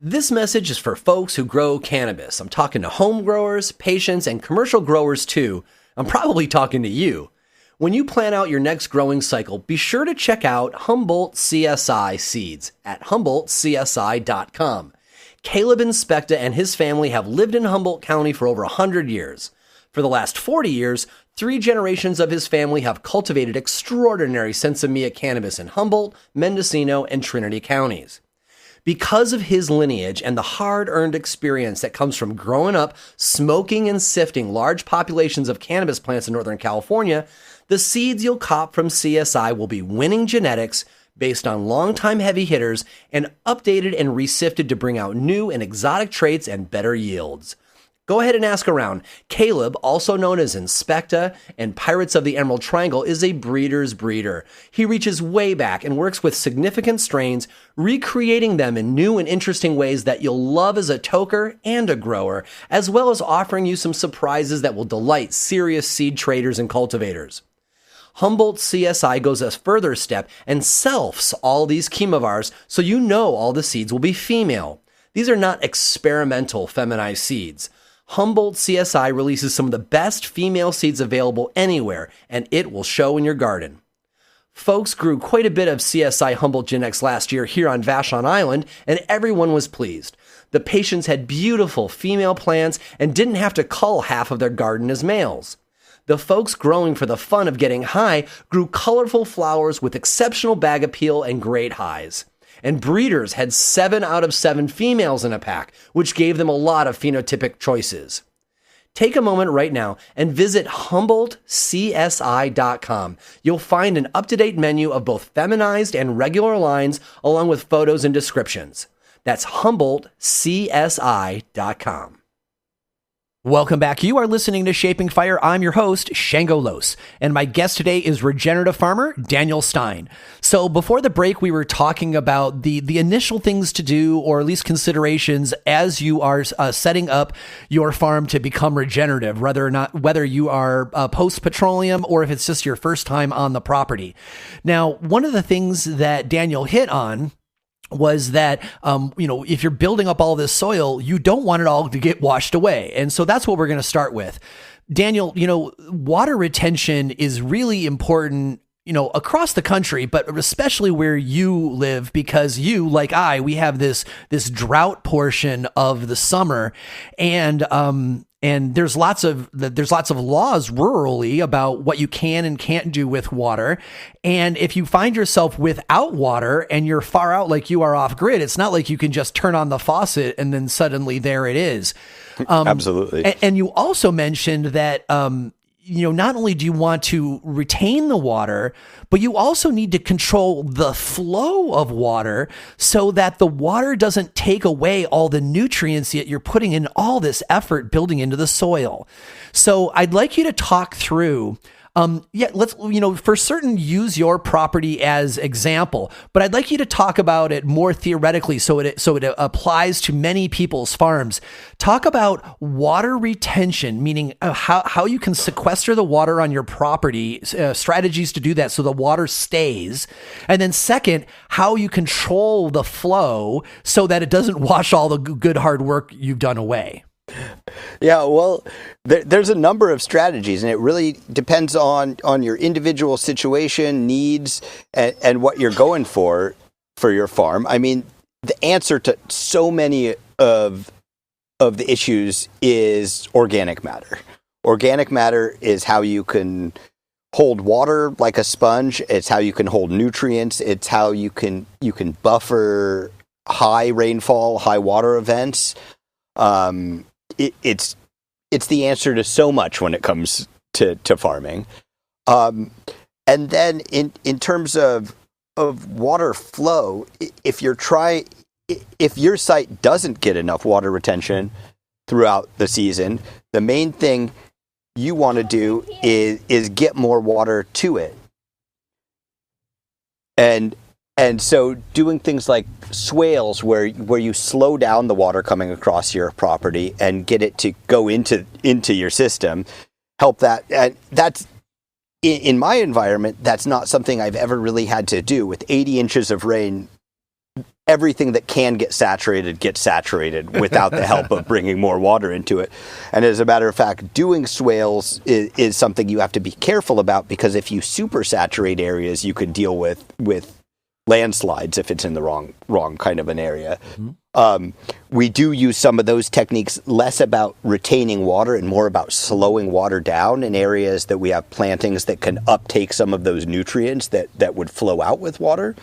This message is for folks who grow cannabis. I'm talking to home growers, patients, and commercial growers too. I'm probably talking to you. When you plan out your next growing cycle, be sure to check out Humboldt CSI Seeds at humboldtcsi.com. Caleb Inspecta and his family have lived in Humboldt County for over 100 years. For the last 40 years, 3 generations of his family have cultivated extraordinary Sensimilla cannabis in Humboldt, Mendocino, and Trinity counties. Because of his lineage and the hard-earned experience that comes from growing up, smoking and sifting large populations of cannabis plants in Northern California, the seeds you'll cop from CSI will be winning genetics based on longtime heavy hitters and updated and resifted to bring out new and exotic traits and better yields. Go ahead and ask around. Caleb, also known as Inspecta and Pirates of the Emerald Triangle, is a breeder's breeder. He reaches way back and works with significant strains, recreating them in new and interesting ways that you'll love as a toker and a grower, as well as offering you some surprises that will delight serious seed traders and cultivators. Humboldt CSI goes a further step and selfs all these chemovars so you know all the seeds will be female. These are not experimental feminized seeds. Humboldt CSI releases some of the best female seeds available anywhere, and it will show in your garden. Folks grew quite a bit of CSI Humboldt genetics last year here on Vashon Island, and everyone was pleased. The patients had beautiful female plants and didn't have to cull half of their garden as males. The folks growing for the fun of getting high grew colorful flowers with exceptional bag appeal and great highs. And breeders had 7 out of 7 females in a pack, which gave them a lot of phenotypic choices. Take a moment right now and visit HumboldtCSI.com. You'll find an up-to-date menu of both feminized and regular lines, along with photos and descriptions. That's HumboldtCSI.com. Welcome back. You are listening to Shaping Fire. I'm your host, Shango Los, and my guest today is regenerative farmer Daniel Stein. So before the break, we were talking about the initial things to do, or at least considerations, as you are setting up your farm to become regenerative, whether you are post-petroleum or if it's just your first time on the property. Now, one of the things that Daniel hit on was that, if you're building up all this soil, you don't want it all to get washed away. And so that's what we're going to start with. Daniel, water retention is really important, across the country, but especially where you live, because you, like we have this drought portion of the summer, and there's lots of laws rurally about what you can and can't do with water. And if you find yourself without water and you're far out, like you are off grid, it's not like you can just turn on the faucet and then suddenly there it is. Absolutely. And you also mentioned that, not only do you want to retain the water, but you also need to control the flow of water so that the water doesn't take away all the nutrients that you're putting in all this effort building into the soil. So I'd like you to talk through, let's, for certain, use your property as example, but I'd like you to talk about it more theoretically so it applies to many people's farms. Talk about water retention, meaning how you can sequester the water on your property, strategies to do that so the water stays. And then second, how you control the flow so that it doesn't wash all the good hard work you've done away. Yeah, well, there's a number of strategies, and it really depends on your individual situation, needs, and what you're going for your farm. I mean, the answer to so many of the issues is organic matter. Organic matter is how you can hold water like a sponge. It's how you can hold nutrients. It's how you can buffer high rainfall, high water events. It's the answer to so much when it comes to farming. And then in terms of water flow, if your site doesn't get enough water retention throughout the season, the main thing you want to do is get more water to it. And so doing things like swales where you slow down the water coming across your property and get it to go into your system, help that. And that's, in my environment, that's not something I've ever really had to do. With 80 inches of rain, everything that can get saturated gets saturated without the help of bringing more water into it. And as a matter of fact, doing swales is something you have to be careful about, because if you super saturate areas, you could deal with landslides if it's in the wrong kind of an area. Mm-hmm. We do use some of those techniques, less about retaining water and more about slowing water down in areas that we have plantings that can uptake some of those nutrients that would flow out with water.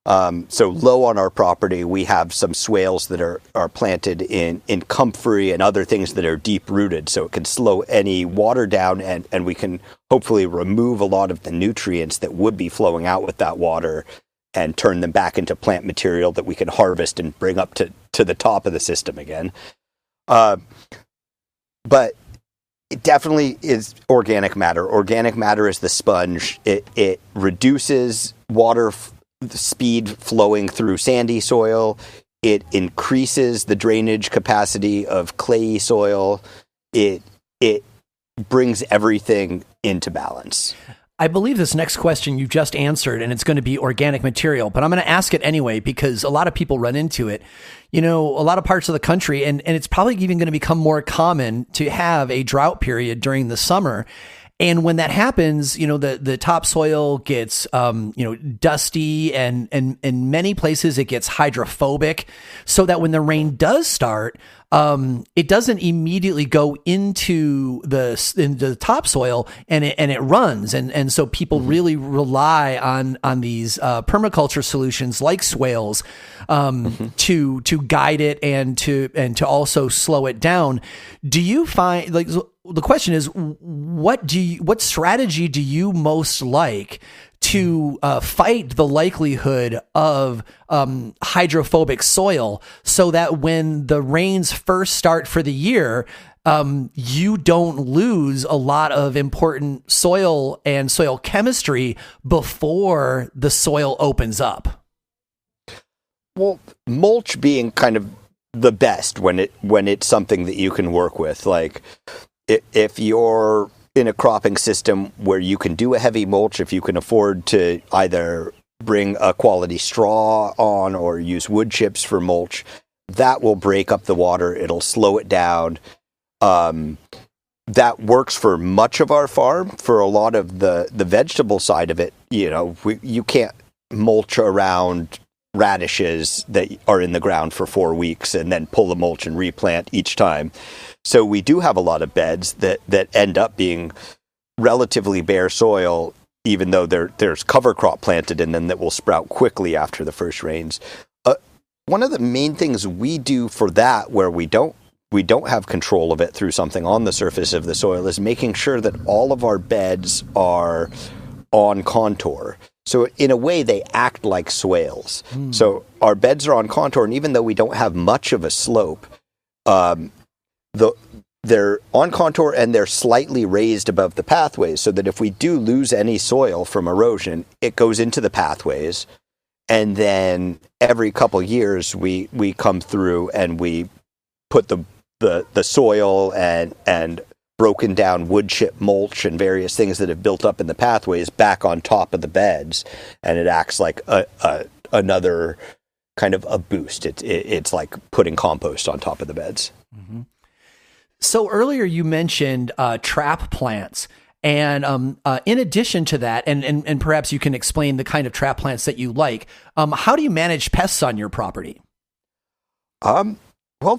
So low on our property, we have some swales that are planted in comfrey and other things that are deep rooted. So it can slow any water down, and we can hopefully remove a lot of the nutrients that would be flowing out with that water and turn them back into plant material that we can harvest and bring up to the top of the system again. But it definitely is organic matter. Organic matter is the sponge. It reduces water speed flowing through sandy soil. It increases the drainage capacity of clayey soil. It brings everything into balance. I believe this next question you just answered, and it's going to be organic material, but I'm going to ask it anyway because a lot of people run into it. You know, a lot of parts of the country, and it's probably even going to become more common to have a drought period during the summer. And when that happens, you know, the topsoil gets, dusty, and in many places it gets hydrophobic, so that when the rain does start, it doesn't immediately go into the topsoil, and it runs, and so people really rely on these permaculture solutions like swales to guide it and to also slow it down. Do you find, like, the question is, what strategy do you most like to fight the likelihood of hydrophobic soil, so that when the rains first start for the year, you don't lose a lot of important soil and soil chemistry before the soil opens up? Well, mulch being kind of the best when it's something that you can work with. Like, if you're in a cropping system where you can do a heavy mulch, if you can afford to either bring a quality straw on or use wood chips for mulch, that will break up the water. It'll slow it down. That works for much of our farm. For a lot of the vegetable side of it, you know, you can't mulch around radishes that are in the ground for 4 weeks and then pull the mulch and replant each time. So we do have a lot of beds that end up being relatively bare soil, even though there's cover crop planted in them that will sprout quickly after the first rains. One of the main things we do for that, where we don't have control of it through something on the surface of the soil, is making sure that all of our beds are on contour. So in a way, they act like swales. So our beds are on contour, and even though we don't have much of a slope, they're on contour and they're slightly raised above the pathways, so that if we do lose any soil from erosion, it goes into the pathways. And then every couple years, we come through and we put the soil and broken down wood chip mulch and various things that have built up in the pathways back on top of the beds, and it acts like another kind of a boost. It's like putting compost on top of the beds. Mm-hmm. So earlier you mentioned trap plants, and in addition to that, and perhaps you can explain the kind of trap plants that you like. How do you manage pests on your property? Well,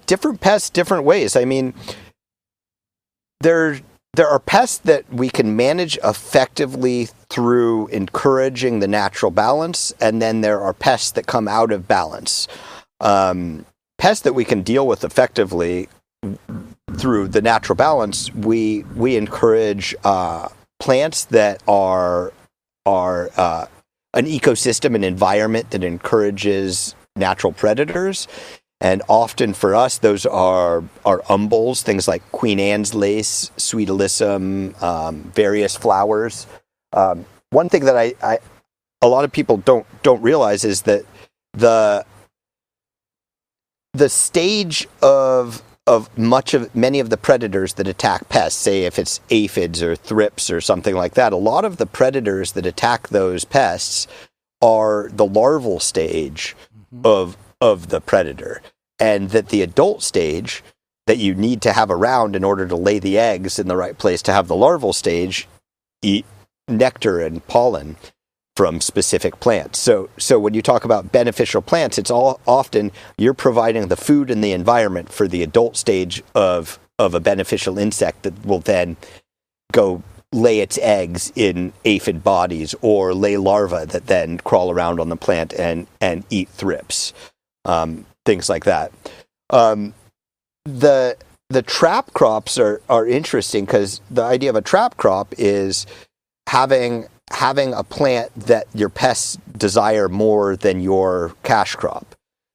different pests, different ways. I mean, there are pests that we can manage effectively through encouraging the natural balance, and then there are pests that come out of balance. Pests that we can deal with effectively through the natural balance, we encourage plants that are an ecosystem, an environment that encourages natural predators. And often for us, those are umbels, things like Queen Anne's lace, sweet alyssum, various flowers. One thing that a lot of people don't realize is that the stage of many of the predators that attack pests, say if it's aphids or thrips or something like that, a lot of the predators that attack those pests are the larval stage of the predator, and that the adult stage that you need to have around in order to lay the eggs in the right place to have the larval stage eat nectar and pollen from specific plants. So when you talk about beneficial plants, it's all often you're providing the food and the environment for the adult stage of a beneficial insect that will then go lay its eggs in aphid bodies or lay larvae that then crawl around on the plant and eat thrips, things like that. The trap crops are interesting because the idea of a trap crop is having a plant that your pests desire more than your cash crop.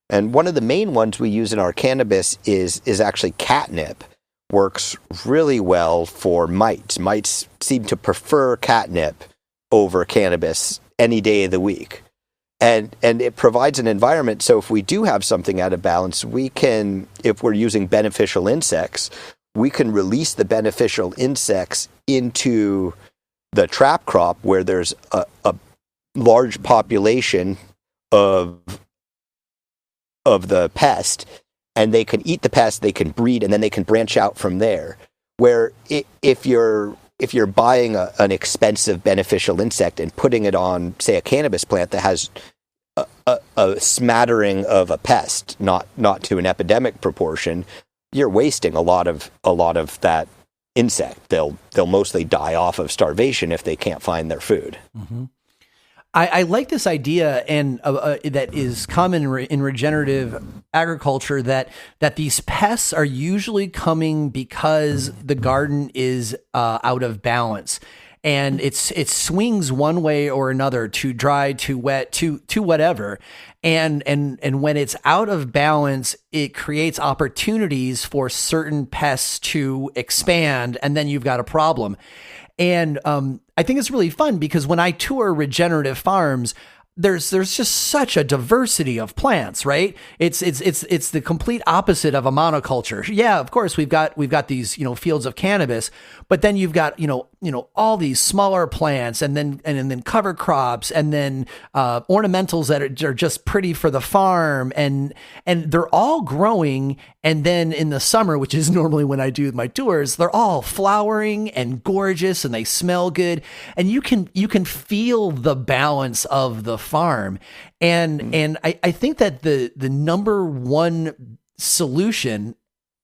And one of the main ones we use in our cannabis is actually catnip. Works really well for mites. Mites seem to prefer catnip over cannabis any day of the week. And it provides an environment, so if we do have something out of balance, we can, if we're using beneficial insects, we can release the beneficial insects into the trap crop where there's a large population of the pest, and they can eat the pest, they can breed, and then they can branch out from there. Where if you're buying an expensive beneficial insect and putting it on, say, a cannabis plant that has a smattering of a pest, not to an epidemic proportion, you're wasting a lot of that insect. They'll mostly die off of starvation if they can't find their food. Mm-hmm. I like this idea, and that is common in regenerative agriculture, that these pests are usually coming because the garden is out of balance, and it swings one way or another, to dry, to wet, to whatever, and when it's out of balance, it creates opportunities for certain pests to expand, and then you've got a problem. And I think it's really fun because when I tour regenerative farms, there's just such a diversity of plants, right? It's the complete opposite of a monoculture. Yeah, of course we've got these, fields of cannabis, but then you've got, all these smaller plants, and then cover crops, and then ornamentals that are just pretty for the farm, and they're all growing. And then in the summer, which is normally when I do my tours, they're all flowering and gorgeous, and they smell good, and you can feel the balance of the farm. And I think that the number one solution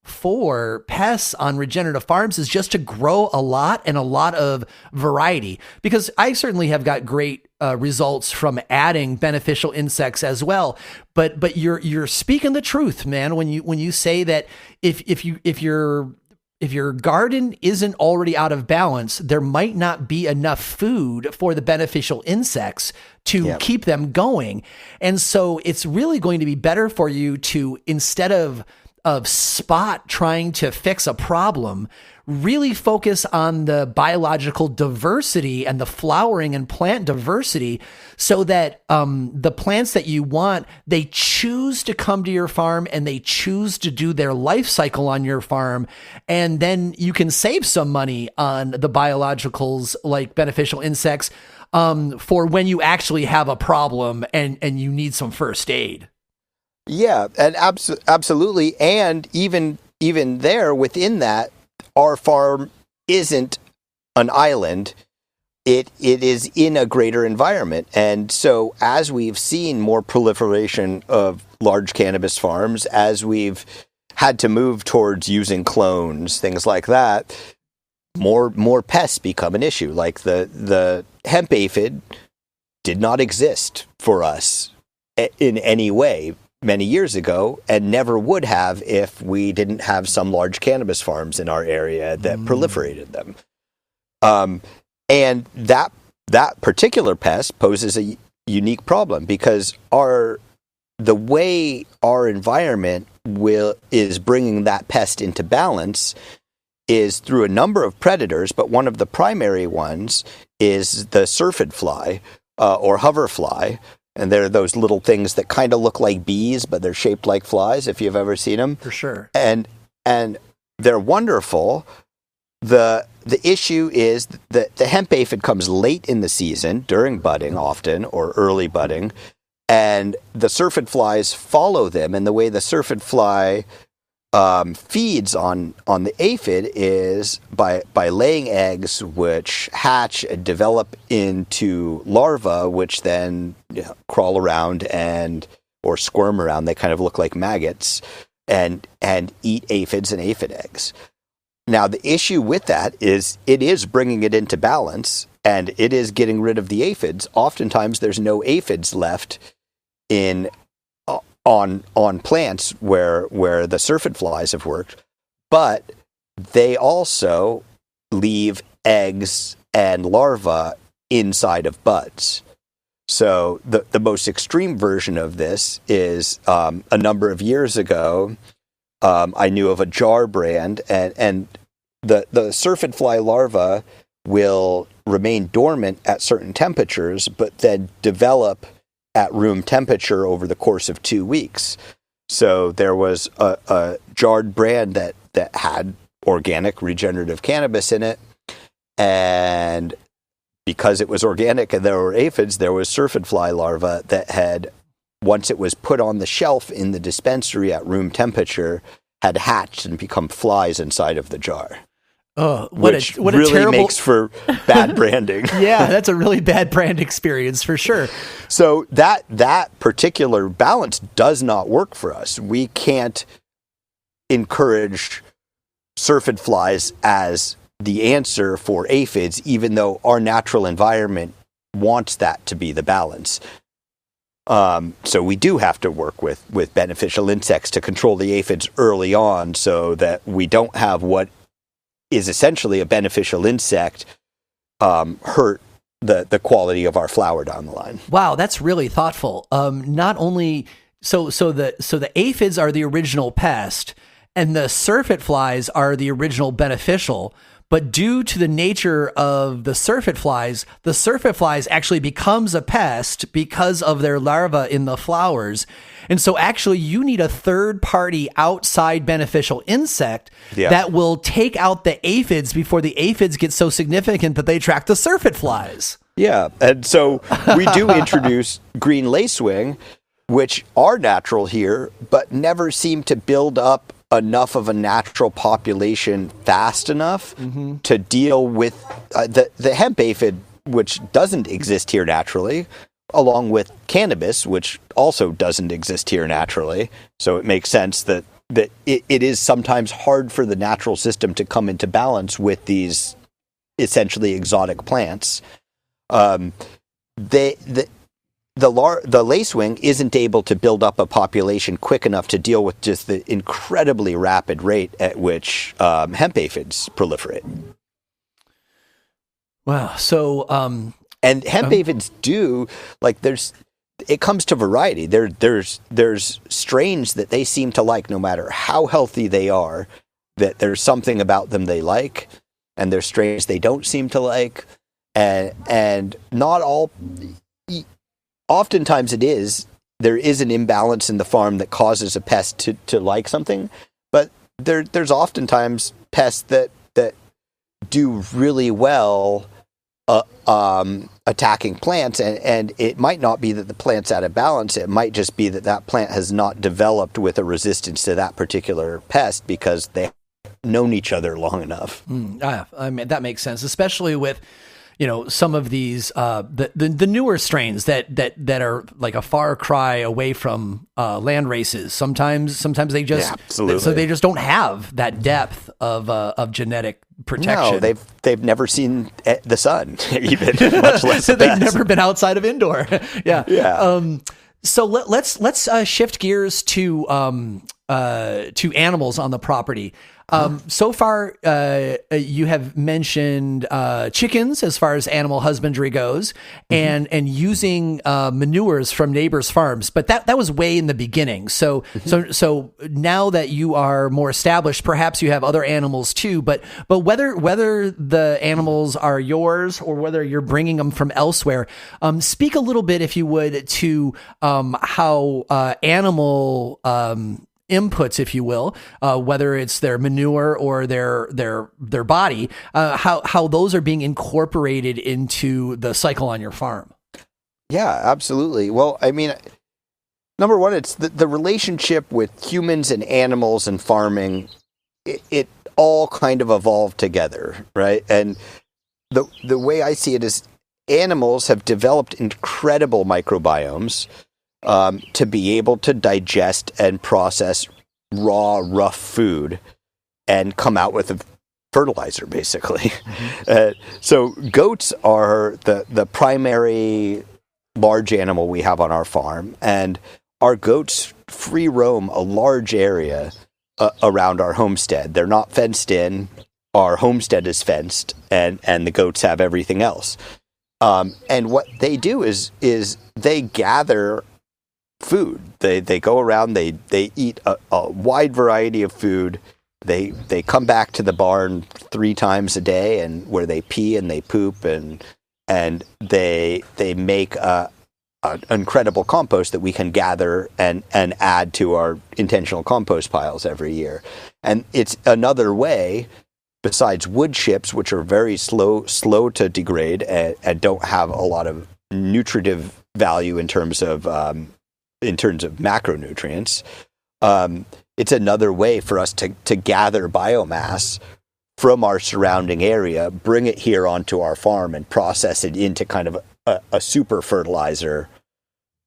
for pests on regenerative farms is just to grow a lot and a lot of variety, because I certainly have got great results from adding beneficial insects as well. But you're speaking the truth, man, when you say that if your garden isn't already out of balance, there might not be enough food for the beneficial insects to keep them going. And so it's really going to be better for you to, instead of spot trying to fix a problem, really focus on the biological diversity and the flowering and plant diversity, so that the plants that you want, they choose to come to your farm and they choose to do their life cycle on your farm. And then you can save some money on the biologicals like beneficial insects for when you actually have a problem and you need some first aid. Yeah, and absolutely. And even there, within that, our farm isn't an island. It is in a greater environment. And so as we've seen more proliferation of large cannabis farms, as we've had to move towards using clones, things like that, more pests become an issue. Like the hemp aphid did not exist for us in any way many years ago, and never would have if we didn't have some large cannabis farms in our area that proliferated them. And that particular pest poses a unique problem, because the way our environment is bringing that pest into balance is through a number of predators, but one of the primary ones is the Surfit fly or hover fly. And they're those little things that kind of look like bees, but they're shaped like flies, if you've ever seen them. For sure. And they're wonderful. The issue is that the hemp aphid comes late in the season, during budding often, or early budding, and the Surfit flies follow them. And the way the Surfit fly feeds on the aphid is by laying eggs, which hatch and develop into larvae, which then crawl around or squirm around. They kind of look like maggots and eat aphids and aphid eggs. Now, the issue with that is it is bringing it into balance, and it is getting rid of the aphids. Oftentimes, there's no aphids left on plants where the surfit flies have worked, but they also leave eggs and larvae inside of buds. So the most extreme version of this is a number of years ago, I knew of a jar brand, and the surfit fly larva will remain dormant at certain temperatures, but then develop at room temperature over the course of 2 weeks. So there was a jarred brand that had organic regenerative cannabis in it, and because it was organic and there were aphids, there was surfit fly larvae that had, once it was put on the shelf in the dispensary at room temperature, had hatched and become flies inside of the jar. Oh, which what a really terrible... makes for bad branding. Yeah, that's a really bad brand experience for sure. So that particular balance does not work for us. We can't encourage surfit flies as the answer for aphids, even though our natural environment wants that to be the balance. So we do have to work with beneficial insects to control the aphids early on, so that we don't have what is essentially a beneficial insect hurt the quality of our flower down the line. Wow, that's really thoughtful. Not only so the aphids are the original pest, and the surfit flies are the original beneficial. But due to the nature of the surfit flies actually becomes a pest because of their larvae in the flowers. And so actually you need a third party outside beneficial insect that will take out the aphids before the aphids get so significant that they attract the surfit flies. Yeah. And so we do introduce green lacewing, which are natural here, but never seem to build up enough of a natural population fast enough to deal with the hemp aphid, which doesn't exist here naturally, along with cannabis, which also doesn't exist here naturally. So it makes sense that it is sometimes hard for the natural system to come into balance with these essentially exotic plants. The lacewing isn't able to build up a population quick enough to deal with just the incredibly rapid rate at which hemp aphids proliferate. Wow. So, and hemp aphids do, like, it comes to variety. There's strains that they seem to like, no matter how healthy they are, that there's something about them they like, and there's strains they don't seem to like, and not all. Oftentimes there is an imbalance in the farm that causes a pest to like something, but there's oftentimes pests that do really well attacking plants, and it might not be that the plant's out of balance. It might just be that plant has not developed with a resistance to that particular pest because they haven't known each other long enough. I mean, that makes sense, especially with some of these the newer strains that are like a far cry away from land races. Sometimes they just they just don't have that depth of genetic protection. No, they've never seen the sun, even much less. So they've never been outside of indoor. Yeah. So let's shift gears to animals on the property. So far, you have mentioned chickens as far as animal husbandry goes, and using manures from neighbors' farms. But that was way in the beginning. So now that you are more established, perhaps you have other animals too. But whether the animals are yours or whether you're bringing them from elsewhere, speak a little bit, if you would, to how animal inputs, if you will, whether it's their manure or their body, how those are being incorporated into the cycle on your farm. Yeah, absolutely. Well, I mean, number one, it's the relationship with humans and animals and farming. It all kind of evolved together, right? And the way I see it is animals have developed incredible microbiomes to be able to digest and process raw, rough food and come out with fertilizer, basically. So goats are the primary large animal we have on our farm, and our goats free roam a large area around our homestead. They're not fenced in. Our homestead is fenced, and the goats have everything else. And what they do is they gather food. They go around. They eat a wide variety of food. They come back to the barn 3 times a day, and where they pee and they poop, and they make an incredible compost that we can gather and add to our intentional compost piles every year. And it's another way, besides wood chips, which are very slow to degrade and don't have a lot of nutritive value in terms of macronutrients. It's another way for us to gather biomass from our surrounding area, bring it here onto our farm, and process it into kind of a super fertilizer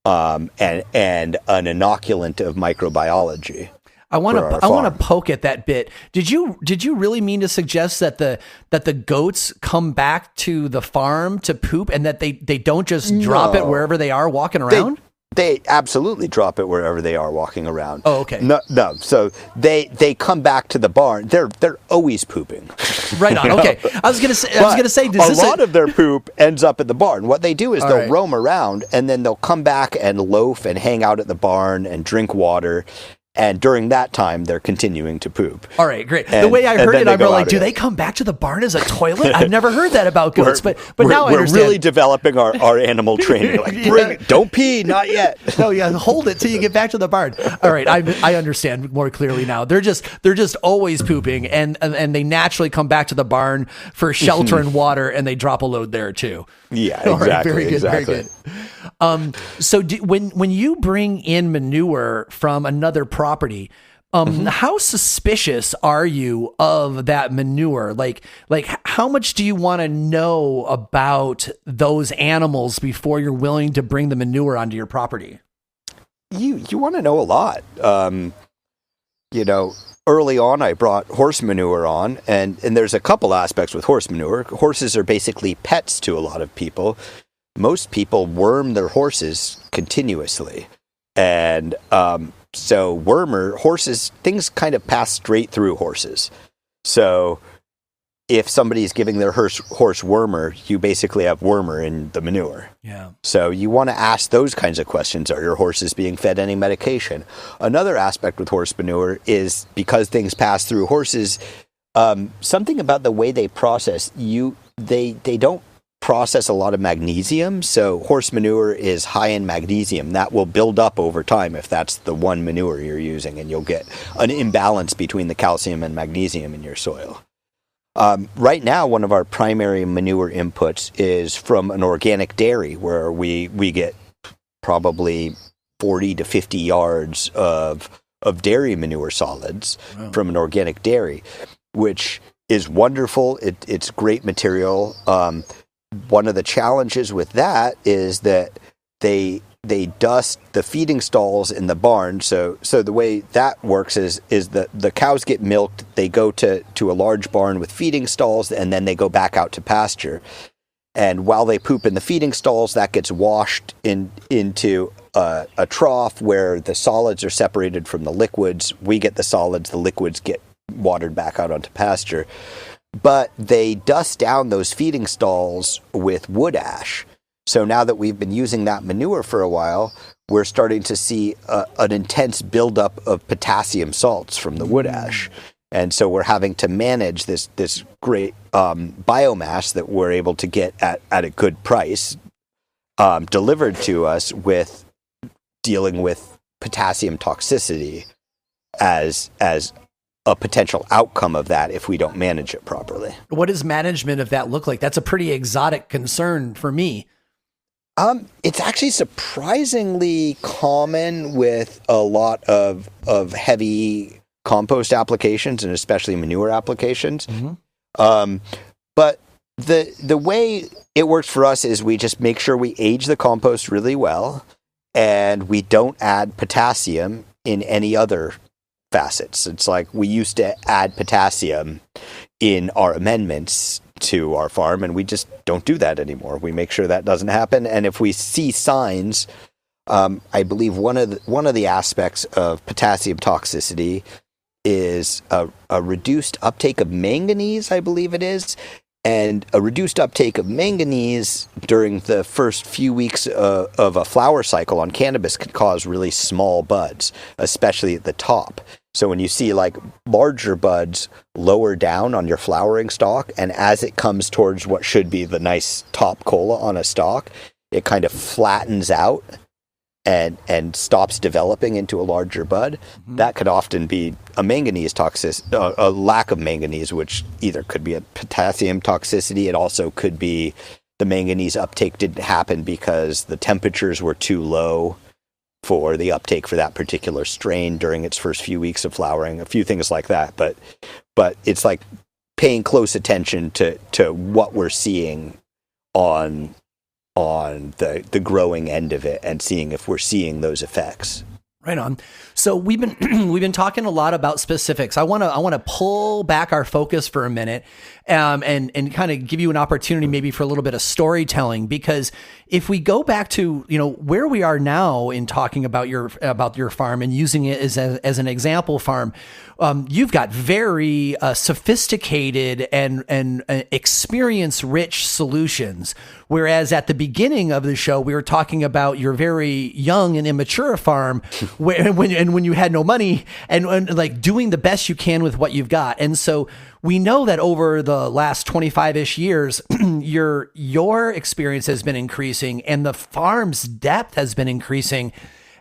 and an inoculant of microbiology. I want to poke at that bit. Did you really mean to suggest that the goats come back to the farm to poop, and that they don't just drop it wherever they are walking around? They absolutely drop it wherever they are walking around. Oh, okay. No. So they come back to the barn. They're always pooping. Right on. Okay. I was gonna say. A lot of their poop ends up at the barn. What they do is they'll roam around, and then they'll come back and loaf and hang out at the barn and drink water. And during that time, they're continuing to poop. All right, great. The way I heard it, I'm like, do they come back to the barn as a toilet? I've never heard that about goats, but now I understand. We're really developing our animal training. Like, don't pee, not yet. No, yeah, hold it till you get back to the barn. All right, I understand more clearly now. They're just always pooping, and they naturally come back to the barn for shelter and water, and they drop a load there too. Yeah, exactly. All right, very good, exactly. Very good. So when you bring in manure from another property, how suspicious are you of that manure? Like how much do you want to know about those animals before you're willing to bring the manure onto your property? You want to know a lot. Early on, I brought horse manure on, and there's a couple aspects with horse manure. Horses are basically pets to a lot of people. Most people worm their horses continuously. And so horses, things kind of pass straight through horses. So if somebody's giving their horse wormer, you basically have wormer in the manure. Yeah. So you want to ask those kinds of questions. Are your horses being fed any medication? Another aspect with horse manure is, because things pass through horses, something about the way they process, they don't process a lot of magnesium. So horse manure is high in magnesium. That will build up over time if that's the one manure you're using, and you'll get an imbalance between the calcium and magnesium in your soil. Right now, one of our primary manure inputs is from an organic dairy, where we get probably 40 to 50 yards of dairy manure solids from an organic dairy, which is wonderful. It's great material. One of the challenges with that is that they dust the feeding stalls in the barn. So the way that works is that the cows get milked, they go to a large barn with feeding stalls, and then they go back out to pasture. And while they poop in the feeding stalls, that gets washed into a trough where the solids are separated from the liquids. We get the solids, the liquids get watered back out onto pasture. But they dust down those feeding stalls with wood ash. So now that we've been using that manure for a while, we're starting to see an intense buildup of potassium salts from the wood ash. And so we're having to manage this great biomass that we're able to get at a good price delivered to us, with dealing with potassium toxicity as a potential outcome of that if we don't manage it properly. What does management of that look like? That's a pretty exotic concern for me. It's actually surprisingly common with a lot of heavy compost applications, and especially manure applications. Mm-hmm. But the way it works for us is we just make sure we age the compost really well, and we don't add potassium in any other facets. It's like we used to add potassium in our amendments to our farm, and we just don't do that anymore. We make sure that doesn't happen. And if we see signs, I believe one of the aspects of potassium toxicity is a reduced uptake of manganese, I believe it is. And a reduced uptake of manganese during the first few weeks of a flower cycle on cannabis can cause really small buds, especially at the top. So when you see like larger buds lower down on your flowering stalk, and as it comes towards what should be the nice top cola on a stalk, it kind of flattens out and stops developing into a larger bud. Mm-hmm. That could often be a manganese a lack of manganese, which either could be a potassium toxicity. It also could be the manganese uptake didn't happen because the temperatures were too low for the uptake for that particular strain during its first few weeks of flowering, a few things like that. But it's like paying close attention to what we're seeing on the growing end of it and seeing if we're seeing those effects. Right on. So we've been talking a lot about specifics. I want to pull back our focus for a minute, and kind of give you an opportunity maybe for a little bit of storytelling, because if we go back to, where we are now in talking about your farm and using it as an example farm, you've got very sophisticated and experience rich solutions. Whereas at the beginning of the show, we were talking about your very young and immature farm when you had no money and like doing the best you can with what you've got. And so we know that over the last 25-ish years, your experience has been increasing and the farm's depth has been increasing,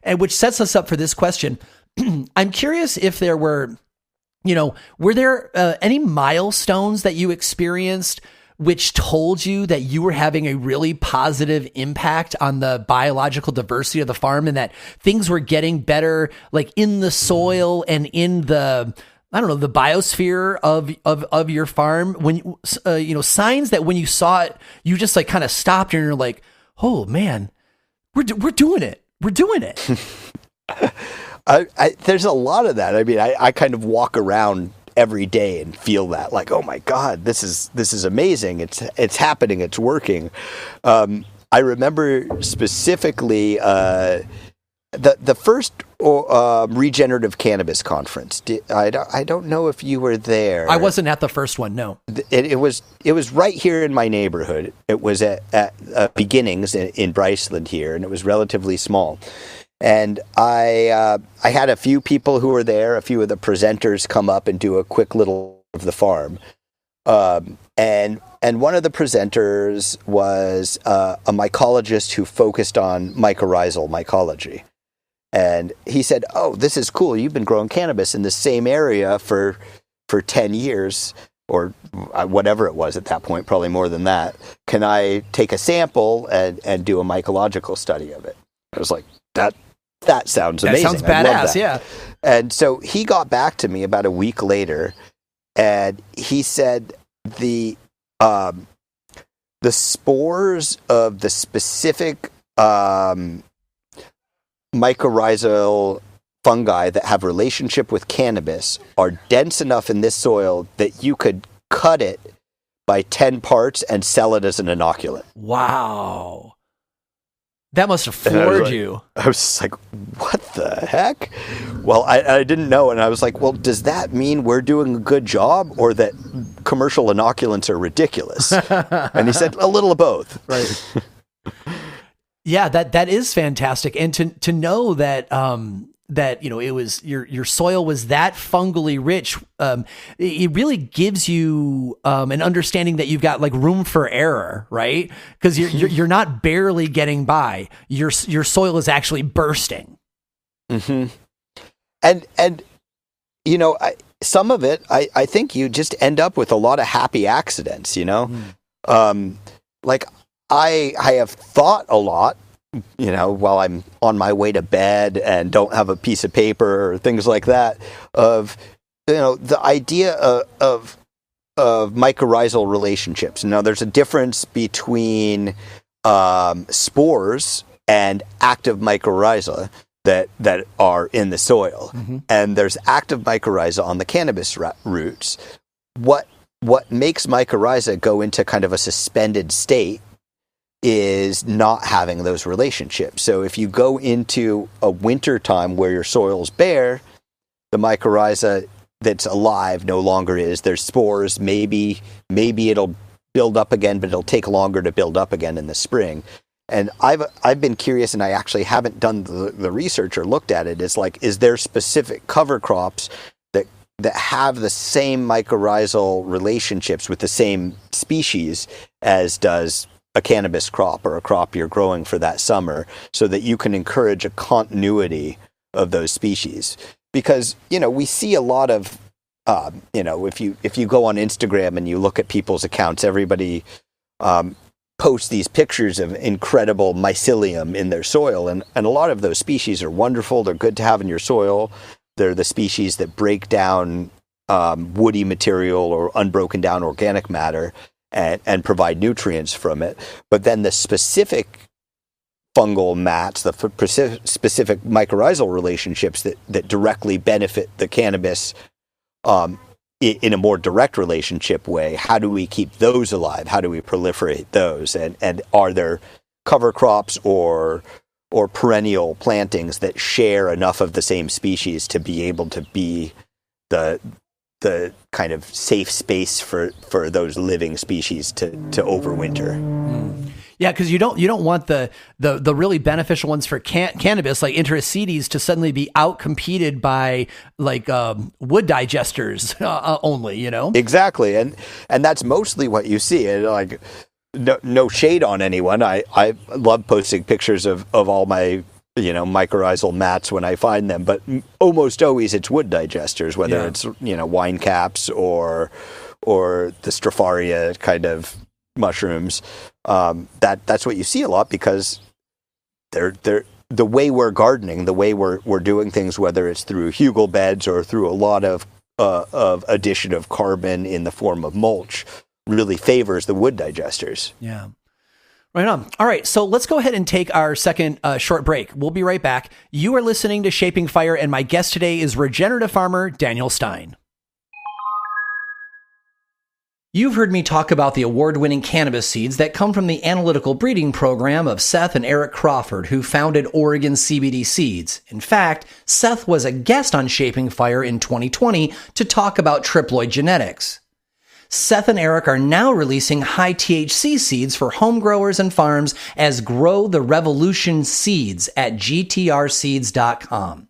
and which sets us up for this question. I'm curious if there were there any milestones that you experienced which told you that you were having a really positive impact on the biological diversity of the farm and that things were getting better, like in the soil and in the, the biosphere of your farm? When, signs that when you saw it, you just like kind of stopped and you're like, oh man, we're doing it. We're doing it. There's a lot of that. I mean, I kind of walk around every day and feel that, like, oh my God, this is amazing. It's happening. It's working. I remember specifically the first regenerative cannabis conference. I don't know if you were there. I wasn't at the first one. No. It was right here in my neighborhood. It was at beginnings in Bryceland here, and it was relatively small. And I had a few people who were there, a few of the presenters come up and do a quick little of the farm. And one of the presenters was a mycologist who focused on mycorrhizal mycology. And he said, oh, this is cool. You've been growing cannabis in the same area for 10 years or whatever it was at that point, probably more than that. Can I take a sample and do a mycological study of it? I was like, that sounds amazing. That sounds badass, yeah. And so he got back to me about a week later, and he said the spores of the specific mycorrhizal fungi that have relationship with cannabis are dense enough in this soil that you could cut it by 10 parts and sell it as an inoculant. Wow. That must have floored you. I was just like, what the heck? Well, I didn't know. And I was like, well, does that mean we're doing a good job or that commercial inoculants are ridiculous? And he said, a little of both. Right. Yeah, that is fantastic. And to know that, it was your soil was that fungally rich. It really gives you an understanding that you've got like room for error, right? Because you're not barely getting by. Your soil is actually bursting. Mm-hmm. And some of it, I think you just end up with a lot of happy accidents. Like I have thought a lot, while I'm on my way to bed and don't have a piece of paper or things like that, of, the idea of mycorrhizal relationships. Now, there's a difference between spores and active mycorrhiza that are in the soil. Mm-hmm. And there's active mycorrhiza on the cannabis roots. What what makes mycorrhiza go into kind of a suspended state is not having those relationships. So if you go into a winter time where your soil's bare, the mycorrhiza that's alive no longer is. There's spores. Maybe it'll build up again, but it'll take longer to build up again in the spring. And I've been curious, and I actually haven't done the research or looked at it. It's like, is there specific cover crops that have the same mycorrhizal relationships with the same species as does a cannabis crop or a crop you're growing for that summer, so that you can encourage a continuity of those species? Because, we see a lot of, if you go on Instagram and you look at people's accounts, everybody posts these pictures of incredible mycelium in their soil. And a lot of those species are wonderful. They're good to have in your soil. They're the species that break down woody material or unbroken down organic matter and provide nutrients from it. But then the specific fungal mats, the specific mycorrhizal relationships that directly benefit the cannabis in a more direct relationship way, how do we keep those alive? How do we proliferate those? And are there cover crops or perennial plantings that share enough of the same species to be able to be the kind of safe space for those living species to overwinter? Yeah, because you don't want the really beneficial ones for cannabis, like Intracetes, to suddenly be outcompeted by like wood digesters only. Exactly, and that's mostly what you see. And like, no shade on anyone. I love posting pictures of all my mycorrhizal mats when I find them, but almost always it's wood digesters, whether it's wine caps or the Stropharia kind of mushrooms. That's what you see a lot, because they're the way we're gardening, the way we're doing things, whether it's through hugel beds or through a lot of addition of carbon in the form of mulch, really favors the wood digesters. Yeah. Right on. All right, so let's go ahead and take our second short break. We'll be right back. You are listening to Shaping Fire, and my guest today is regenerative farmer Daniel Stein. You've heard me talk about the award-winning cannabis seeds that come from the analytical breeding program of Seth and Eric Crawford, who founded Oregon CBD Seeds. In fact, Seth was a guest on Shaping Fire in 2020 to talk about triploid genetics. Seth and Eric are now releasing high THC seeds for home growers and farms as Grow the Revolution Seeds at gtrseeds.com.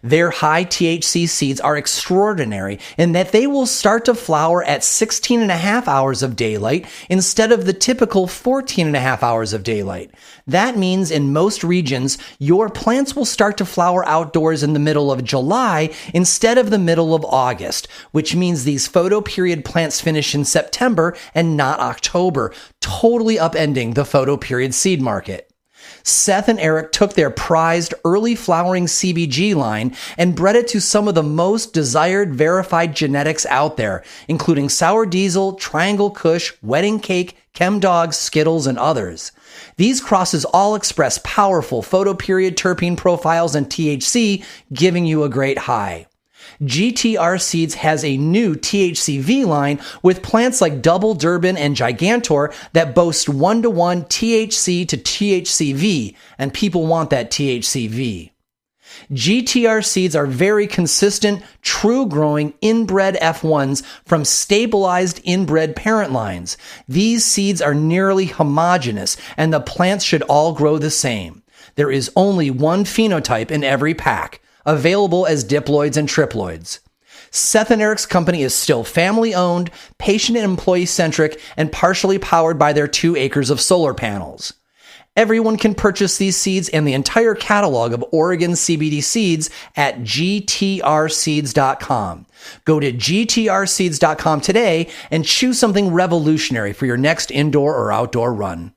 Their high THC seeds are extraordinary in that they will start to flower at 16 and a half hours of daylight instead of the typical 14 and a half hours of daylight. That means in most regions, your plants will start to flower outdoors in the middle of July instead of the middle of August, which means these photoperiod plants finish in September and not October, totally upending the photoperiod seed market. Seth and Eric took their prized early flowering CBG line and bred it to some of the most desired verified genetics out there, including Sour Diesel, Triangle Kush, Wedding Cake, Chem Dog, Skittles, and others. These crosses all express powerful photoperiod terpene profiles and THC, giving you a great high. GTR Seeds has a new THCV line with plants like Double Durban and Gigantor that boast 1-to-1 THC to THCV, and people want that THCV. GTR Seeds are very consistent, true-growing, inbred F1s from stabilized inbred parent lines. These seeds are nearly homogeneous, and the plants should all grow the same. There is only one phenotype in every pack, available as diploids and triploids. Seth and Eric's company is still family-owned, patient and employee-centric, and partially powered by their 2 acres of solar panels. Everyone can purchase these seeds and the entire catalog of Oregon CBD seeds at gtrseeds.com. Go to gtrseeds.com today and choose something revolutionary for your next indoor or outdoor run.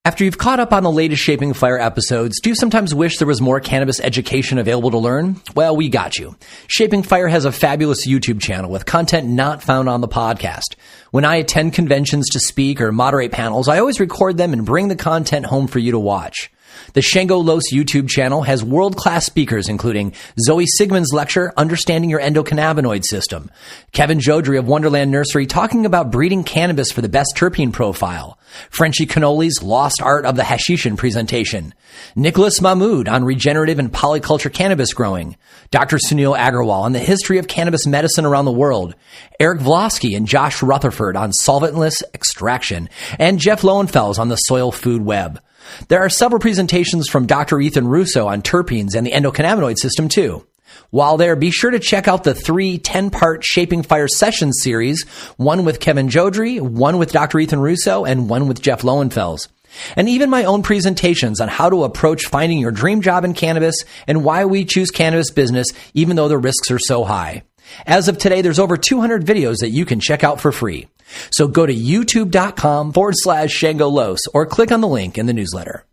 After you've caught up on the latest Shaping Fire episodes, do you sometimes wish there was more cannabis education available to learn? Well, we got you. Shaping Fire has a fabulous YouTube channel with content not found on the podcast. When I attend conventions to speak or moderate panels, I always record them and bring the content home for you to watch. The Shango Los YouTube channel has world-class speakers including Zoe Sigmund's lecture, Understanding Your Endocannabinoid System, Kevin Jodrey of Wonderland Nursery talking about breeding cannabis for the best terpene profile, Frenchie Cannoli's Lost Art of the Hashishin presentation, Nicholas Mahmood on regenerative and polyculture cannabis growing, Dr. Sunil Agarwal on the history of cannabis medicine around the world, Eric Vlosky and Josh Rutherford on solventless extraction, and Jeff Lowenfels on the soil food web. There are several presentations from Dr. Ethan Russo on terpenes and the endocannabinoid system too. While there, be sure to check out the 3 10-part Shaping Fire Sessions series, one with Kevin Jodrey, one with Dr. Ethan Russo, and one with Jeff Lowenfels. And even my own presentations on how to approach finding your dream job in cannabis and why we choose cannabis business even though the risks are so high. As of today, there's over 200 videos that you can check out for free. So go to youtube.com/Shango Los or click on the link in the newsletter.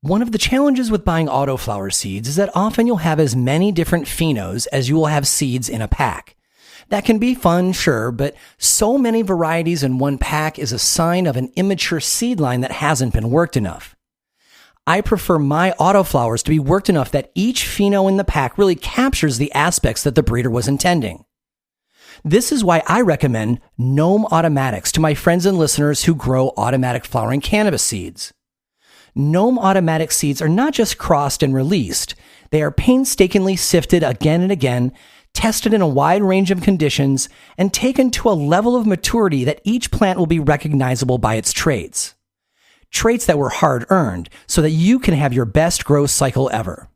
One of the challenges with buying autoflower seeds is that often you'll have as many different phenos as you will have seeds in a pack. That can be fun, sure, but so many varieties in one pack is a sign of an immature seed line that hasn't been worked enough. I prefer my autoflowers to be worked enough that each pheno in the pack really captures the aspects that the breeder was intending. This is why I recommend Gnome Automatics to my friends and listeners who grow automatic flowering cannabis seeds. Gnome Automatic seeds are not just crossed and released. They are painstakingly sifted again and again, tested in a wide range of conditions, and taken to a level of maturity that each plant will be recognizable by its traits. Traits that were hard-earned so that you can have your best growth cycle ever.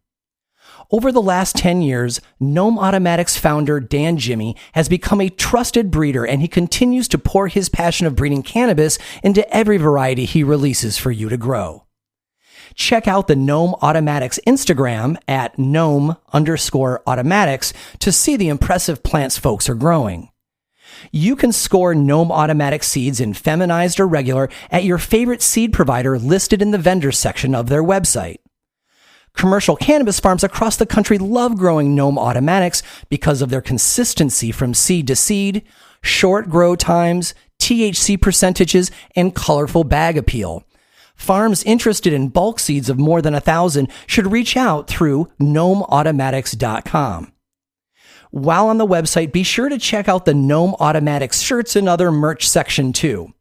Over the last 10 years, Gnome Automatics founder Dan Jimmy has become a trusted breeder, and he continues to pour his passion of breeding cannabis into every variety he releases for you to grow. Check out the Gnome Automatics Instagram at gnome_automatics to see the impressive plants folks are growing. You can score Gnome Automatic seeds in feminized or regular at your favorite seed provider listed in the vendor section of their website. Commercial cannabis farms across the country love growing Gnome Automatics because of their consistency from seed to seed, short grow times, THC percentages, and colorful bag appeal. Farms interested in bulk seeds of more than 1,000 should reach out through gnomeautomatics.com. While on the website, be sure to check out the Gnome Automatics shirts and other merch section too.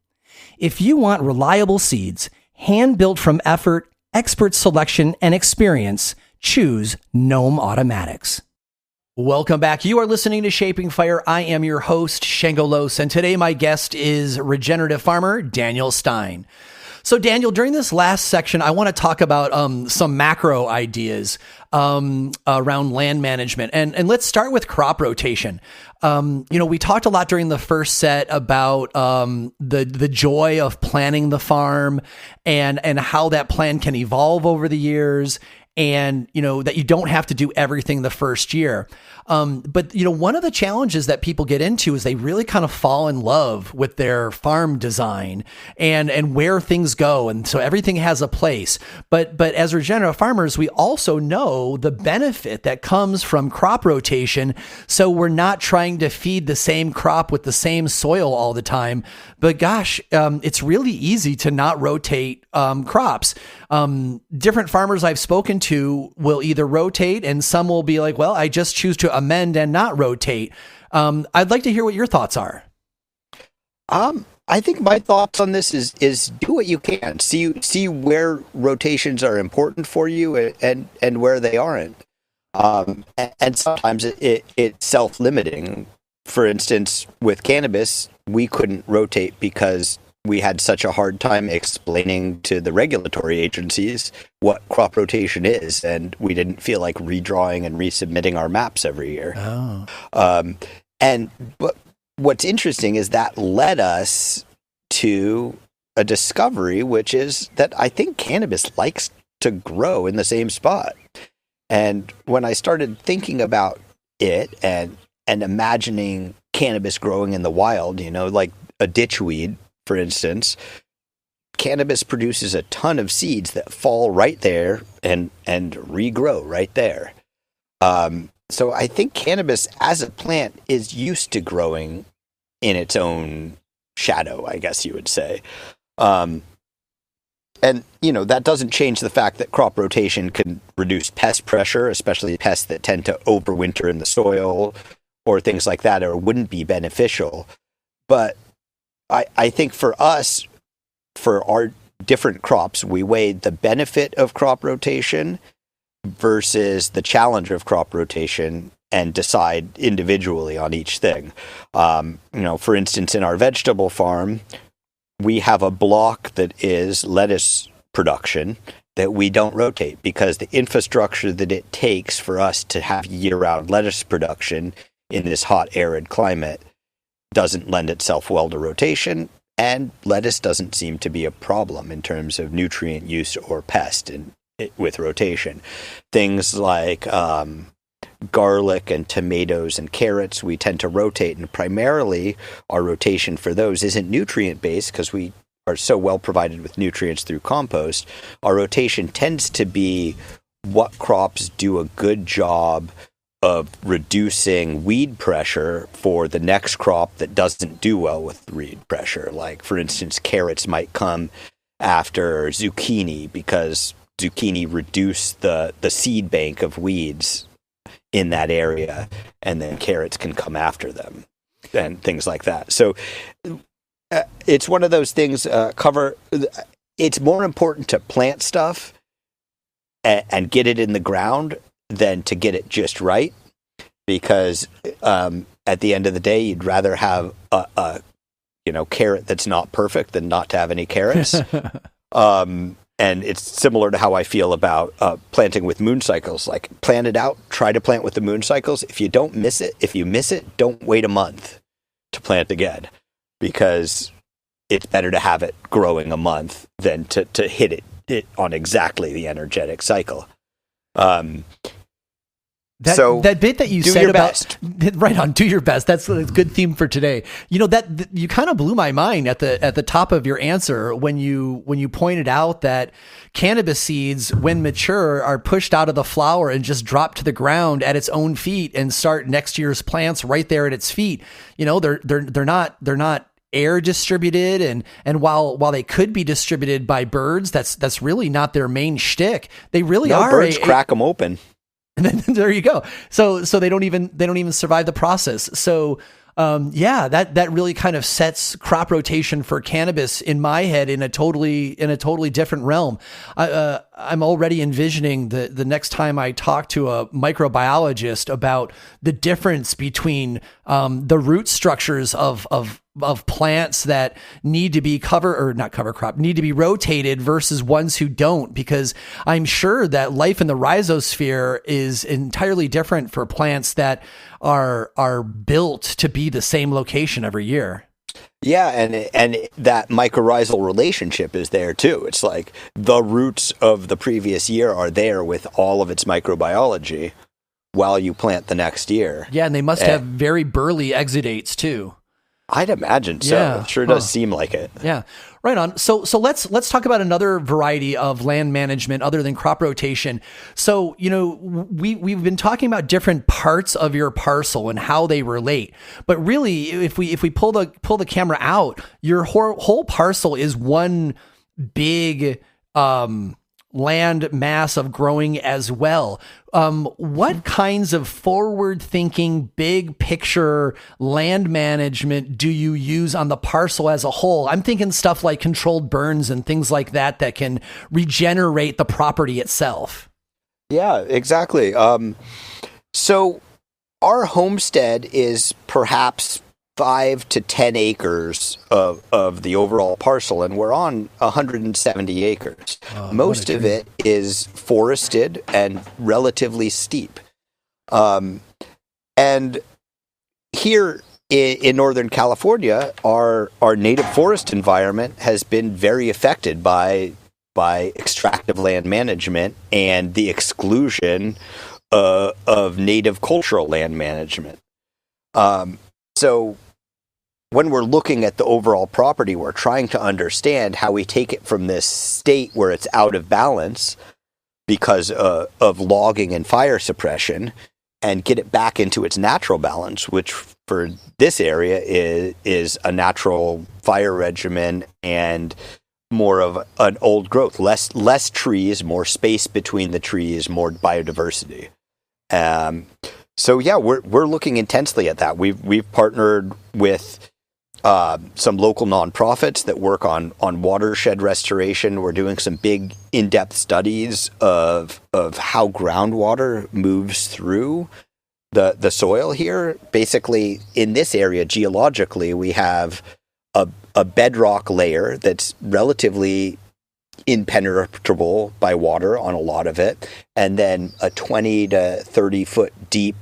If you want reliable seeds, hand-built from effort, expert selection, and experience, choose Gnome Automatics. Welcome back. You are listening to Shaping Fire. I am your host, Shango Los, and today my guest is regenerative farmer Daniel Stein. So Daniel, during this last section, I want to talk about some macro ideas around land management. And let's start with crop rotation. We talked a lot during the first set about the joy of planning the farm and how that plan can evolve over the years, and that you don't have to do everything the first year. But one of the challenges that people get into is they really kind of fall in love with their farm design and where things go. And so everything has a place. But as regenerative farmers, we also know the benefit that comes from crop rotation. So we're not trying to feed the same crop with the same soil all the time. But gosh, it's really easy to not rotate crops. Different farmers I've spoken to will either rotate, and some will be like, well, I just choose to amend and not rotate. I'd like to hear what your thoughts are. I think my thoughts on this is do what you can. See where rotations are important for you and where they aren't. And sometimes it's self-limiting. For instance, with cannabis, we couldn't rotate because we had such a hard time explaining to the regulatory agencies what crop rotation is, and we didn't feel like redrawing and resubmitting our maps every year. Oh. But what's interesting is that led us to a discovery, which is that I think cannabis likes to grow in the same spot. And when I started thinking about it and imagining cannabis growing in the wild, like a ditchweed, for instance, cannabis produces a ton of seeds that fall right there and regrow right there. So I think cannabis as a plant is used to growing in its own shadow, I guess you would say. And, that doesn't change the fact that crop rotation can reduce pest pressure, especially pests that tend to overwinter in the soil or things like that, or wouldn't be beneficial. But I think for us, for our different crops, we weighed the benefit of crop rotation versus the challenge of crop rotation and decide individually on each thing. For instance, in our vegetable farm, we have a block that is lettuce production that we don't rotate because the infrastructure that it takes for us to have year-round lettuce production in this hot, arid climate doesn't lend itself well to rotation, and lettuce doesn't seem to be a problem in terms of nutrient use or pest with rotation. Things like garlic and tomatoes and carrots, we tend to rotate, and primarily our rotation for those isn't nutrient based because we are so well provided with nutrients through compost. Our rotation tends to be what crops do a good job of reducing weed pressure for the next crop that doesn't do well with weed pressure. Like, for instance, carrots might come after zucchini because zucchini reduce the seed bank of weeds in that area, and then carrots can come after them and things like that. So it's one of those things, it's more important to plant stuff and get it in the ground than to get it just right, because at the end of the day, you'd rather have a carrot that's not perfect than not to have any carrots. And it's similar to how I feel about planting with moon cycles. Like, plant it out, try to plant with the moon cycles. If you miss it, don't wait a month to plant again, because it's better to have it growing a month than to hit it on exactly the energetic cycle. That bit that you said about best. Right on, do your best. That's a good theme for today. That you kind of blew my mind at the top of your answer when you pointed out that cannabis seeds, when mature, are pushed out of the flower and just drop to the ground at its own feet and start next year's plants right there at its feet. They're not air distributed, and while they could be distributed by birds, that's really not their main shtick. They really are. Birds crack them open. And then there you go. So they don't even survive the process. So that really kind of sets crop rotation for cannabis in my head in a totally different realm. I'm already envisioning the next time I talk to a microbiologist about the difference between the root structures of plants that need to be need to be rotated versus ones who don't, because I'm sure that life in the rhizosphere is entirely different for plants that are built to be the same location every year. Yeah, and that mycorrhizal relationship is there too. It's like the roots of the previous year are there with all of its microbiology while you plant the next year. Yeah, and they must have very burly exudates too. I'd imagine so. Yeah. It sure does seem like it. Yeah. Right on. So let's talk about another variety of land management other than crop rotation. So, we've been talking about different parts of your parcel and how they relate. But really, if we pull the camera out, your whole parcel is one big land mass of growing as well. What kinds of forward-thinking, big picture land management do you use on the parcel as a whole? I'm thinking stuff like controlled burns and things like that can regenerate the property itself. Yeah, exactly. So our homestead is perhaps 5 to 10 acres of the overall parcel, and we're on 170 acres. Most of it is forested and relatively steep. And here in Northern California, our native forest environment has been very affected by extractive land management and the exclusion of native cultural land management. So when we're looking at the overall property, we're trying to understand how we take it from this state where it's out of balance because of logging and fire suppression and get it back into its natural balance, which for this area is a natural fire regimen and more of an old growth, less trees, more space between the trees, more biodiversity. So yeah, we're looking intensely at that. We've partnered with some local nonprofits that work on watershed restoration. We're doing some big in-depth studies of how groundwater moves through the soil here. Basically, in this area, geologically, we have a bedrock layer that's relatively impenetrable by water on a lot of it, and then a 20 to 30 foot deep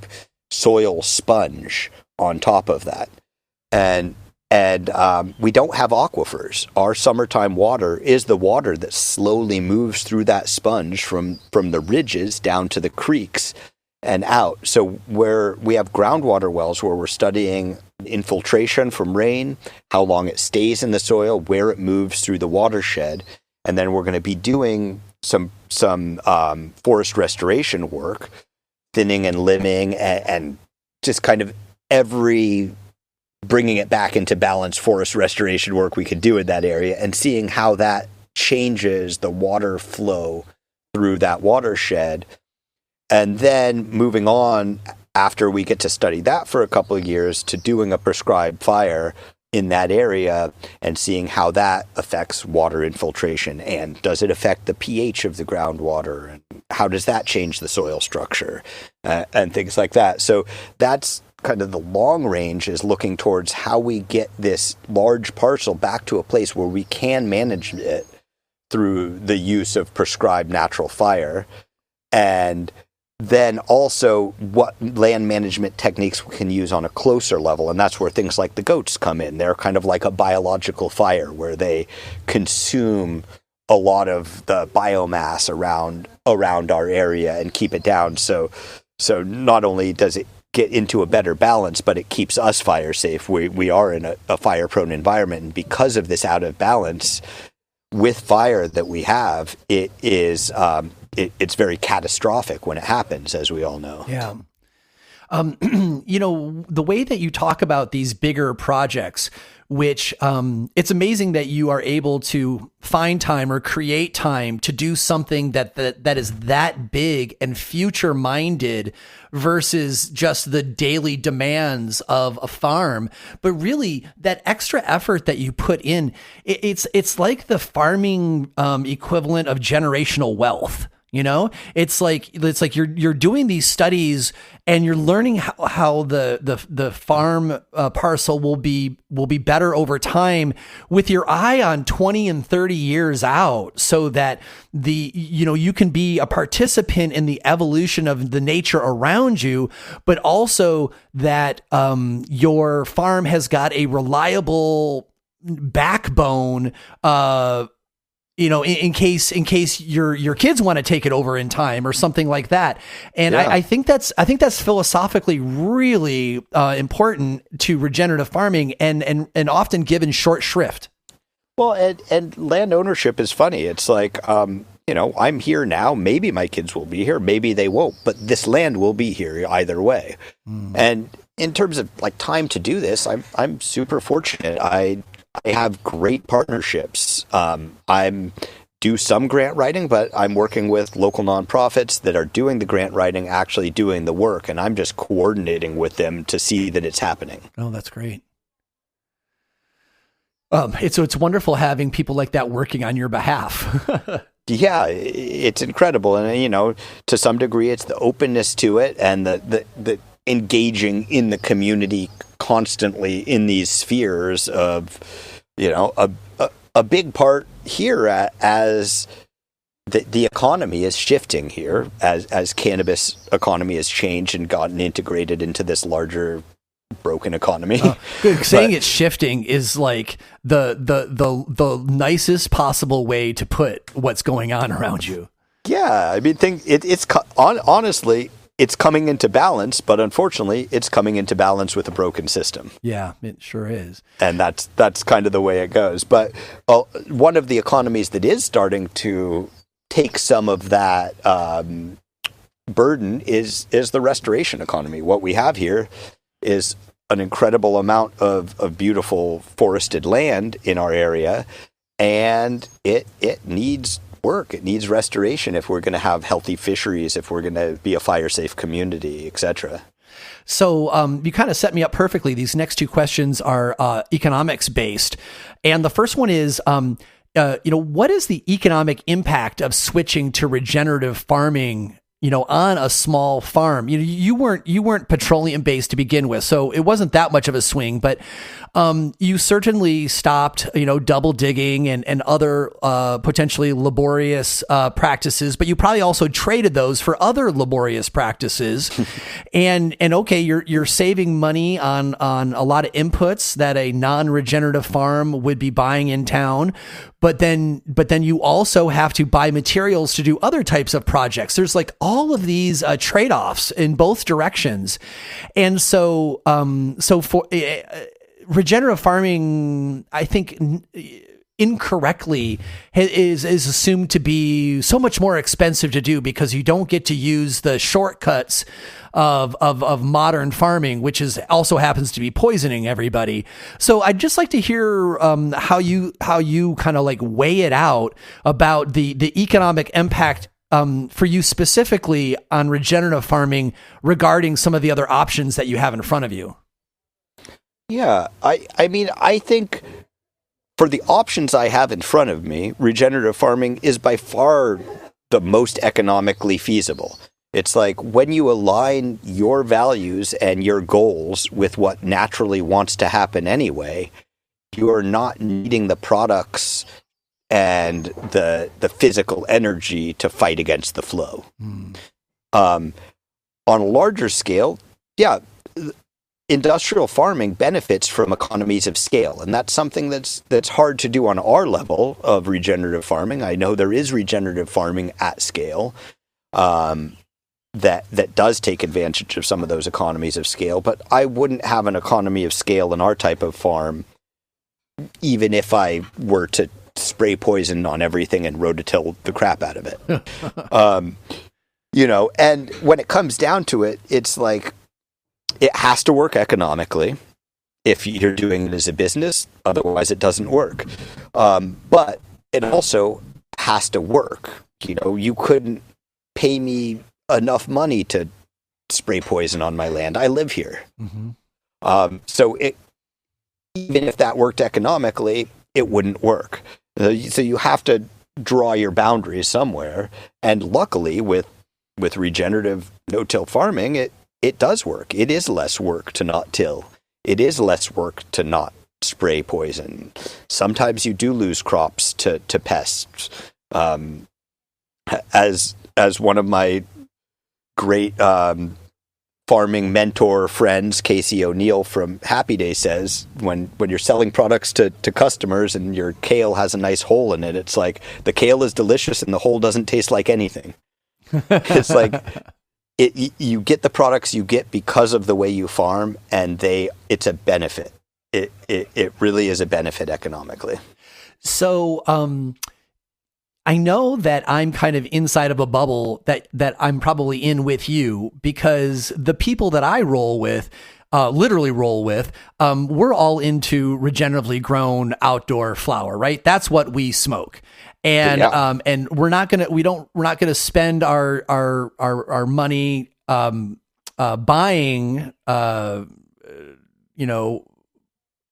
soil sponge on top of that. And we don't have aquifers. Our summertime water is the water that slowly moves through that sponge from the ridges down to the creeks and out. So where we have groundwater wells where we're studying infiltration from rain, how long it stays in the soil, where it moves through the watershed. And then we're going to be doing some forest restoration work, thinning and limbing, and just kind of bringing it back into balance forest restoration work we could do in that area, and seeing how that changes the water flow through that watershed. And then moving on, after we get to study that for a couple of years, to doing a prescribed fire in that area and seeing how that affects water infiltration, and does it affect the pH of the groundwater, and how does that change the soil structure, and things like that. So that's kind of the long range, is looking towards how we get this large parcel back to a place where we can manage it through the use of prescribed natural fire, and then also what land management techniques we can use on a closer level. And that's where things like the goats come in. They're kind of like a biological fire, where they consume a lot of the biomass around our area and keep it down. So not only does it get into a better balance, but it keeps us fire safe. We are in a fire prone environment, and because of this out of balance with fire that we have, it is it's very catastrophic when it happens, as we all know. Yeah. The way that you talk about these bigger projects, which it's amazing that you are able to find time or create time to do something that is that big and future minded versus just the daily demands of a farm. But really, that extra effort that you put in, it's like the farming equivalent of generational wealth. It's like you're doing these studies and you're learning how the farm parcel will be better over time, with your eye on 20 and 30 years out, so that you can be a participant in the evolution of the nature around you, but also that your farm has got a reliable backbone, in case your kids want to take it over in time or something like that. And yeah. I think that's philosophically really important to regenerative farming, and often given short shrift. Well, and land ownership is funny. It's like, I'm here now. Maybe my kids will be here. Maybe they won't. But this land will be here either way. And in terms of like time to do this, I'm super fortunate. I have great partnerships. I do some grant writing, but I'm working with local nonprofits that are doing the grant writing, actually doing the work, and I'm just coordinating with them to see that it's happening. Oh, that's great. It's wonderful having people like that working on your behalf. Yeah, it's incredible. And, to some degree, it's the openness to it and the engaging in the community constantly in these spheres of, a big part here as the economy is shifting here, as cannabis economy has changed and gotten integrated into this larger broken economy. Saying it's shifting is like the nicest possible way to put what's going on around you. Yeah, I mean, honestly, it's coming into balance, but unfortunately, it's coming into balance with a broken system. Yeah, it sure is. And that's kind of the way it goes. But one of the economies that is starting to take some of that burden is the restoration economy. What we have here is an incredible amount of beautiful forested land in our area. and it needs work. It needs restoration if we're going to have healthy fisheries, if we're going to be a fire-safe community, etc. So you kind of set me up perfectly. These next two questions are economics based, and the first one is, what is the economic impact of switching to regenerative farming? On a small farm, you weren't petroleum based to begin with, so it wasn't that much of a swing. But you certainly stopped, double digging and other potentially laborious practices. But you probably also traded those for other laborious practices. and okay, you're saving money on a lot of inputs that a non-regenerative farm would be buying in town. But then you also have to buy materials to do other types of projects. There's like all of these trade-offs in both directions. And so for regenerative farming, I think incorrectly is assumed to be so much more expensive to do because you don't get to use the shortcuts of modern farming, which also happens to be poisoning everybody. So I'd just like to hear how you kind of like weigh it out about the economic impact for you specifically on regenerative farming regarding some of the other options that you have in front of you. Yeah, I mean, I think for the options I have in front of me, regenerative farming is by far the most economically feasible. It's like when you align your values and your goals with what naturally wants to happen anyway, you are not needing the products and the physical energy to fight against the flow. On a larger scale, yeah, industrial farming benefits from economies of scale, and that's something that's hard to do on our level of regenerative farming. I know there is regenerative farming at scale that does take advantage of some of those economies of scale, but I wouldn't have an economy of scale in our type of farm even if I were to spray poison on everything and rototill the crap out of it. And when it comes down to it, it's like it has to work economically if you're doing it as a business. Otherwise, it doesn't work. But it also has to work. You couldn't pay me enough money to spray poison on my land. I live here. Mm-hmm. So even if that worked economically, it wouldn't work. So you have to draw your boundaries somewhere. And luckily, with regenerative no-till farming, it does work. It is less work to not till. It is less work to not spray poison. Sometimes you do lose crops to pests. As one of my great farming mentor friends, Casey O'Neill from Happy Day, says, when you're selling products to customers and your kale has a nice hole in it, it's like the kale is delicious and the hole doesn't taste like anything. It's like you get the products you get because of the way you farm, and it's a benefit. It really is a benefit economically. So I know that I'm kind of inside of a bubble that I'm probably in with you, because the people that I literally roll with, we're all into regeneratively grown outdoor flower, right? That's what we smoke. And, yeah. And we're not gonna spend our money, buying,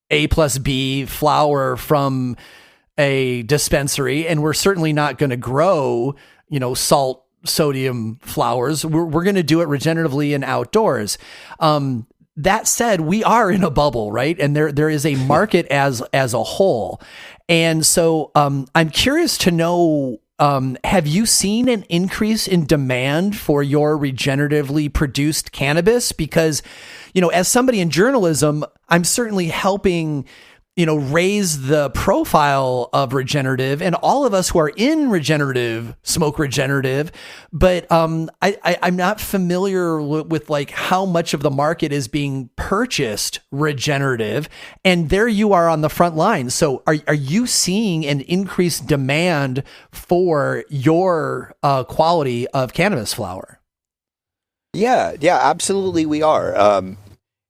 A+B flower from a dispensary, and we're certainly not going to grow, salt sodium flowers. We're going to do it regeneratively and outdoors. That said, we are in a bubble, right? And there is a market as a whole. And so, I'm curious to know, have you seen an increase in demand for your regeneratively produced cannabis? Because, as somebody in journalism, I'm certainly helping raise the profile of regenerative, and all of us who are in regenerative smoke regenerative. But I'm not familiar with like how much of the market is being purchased regenerative, and there you are on the front line. So are you seeing an increased demand for your quality of cannabis flower? Yeah, absolutely we are.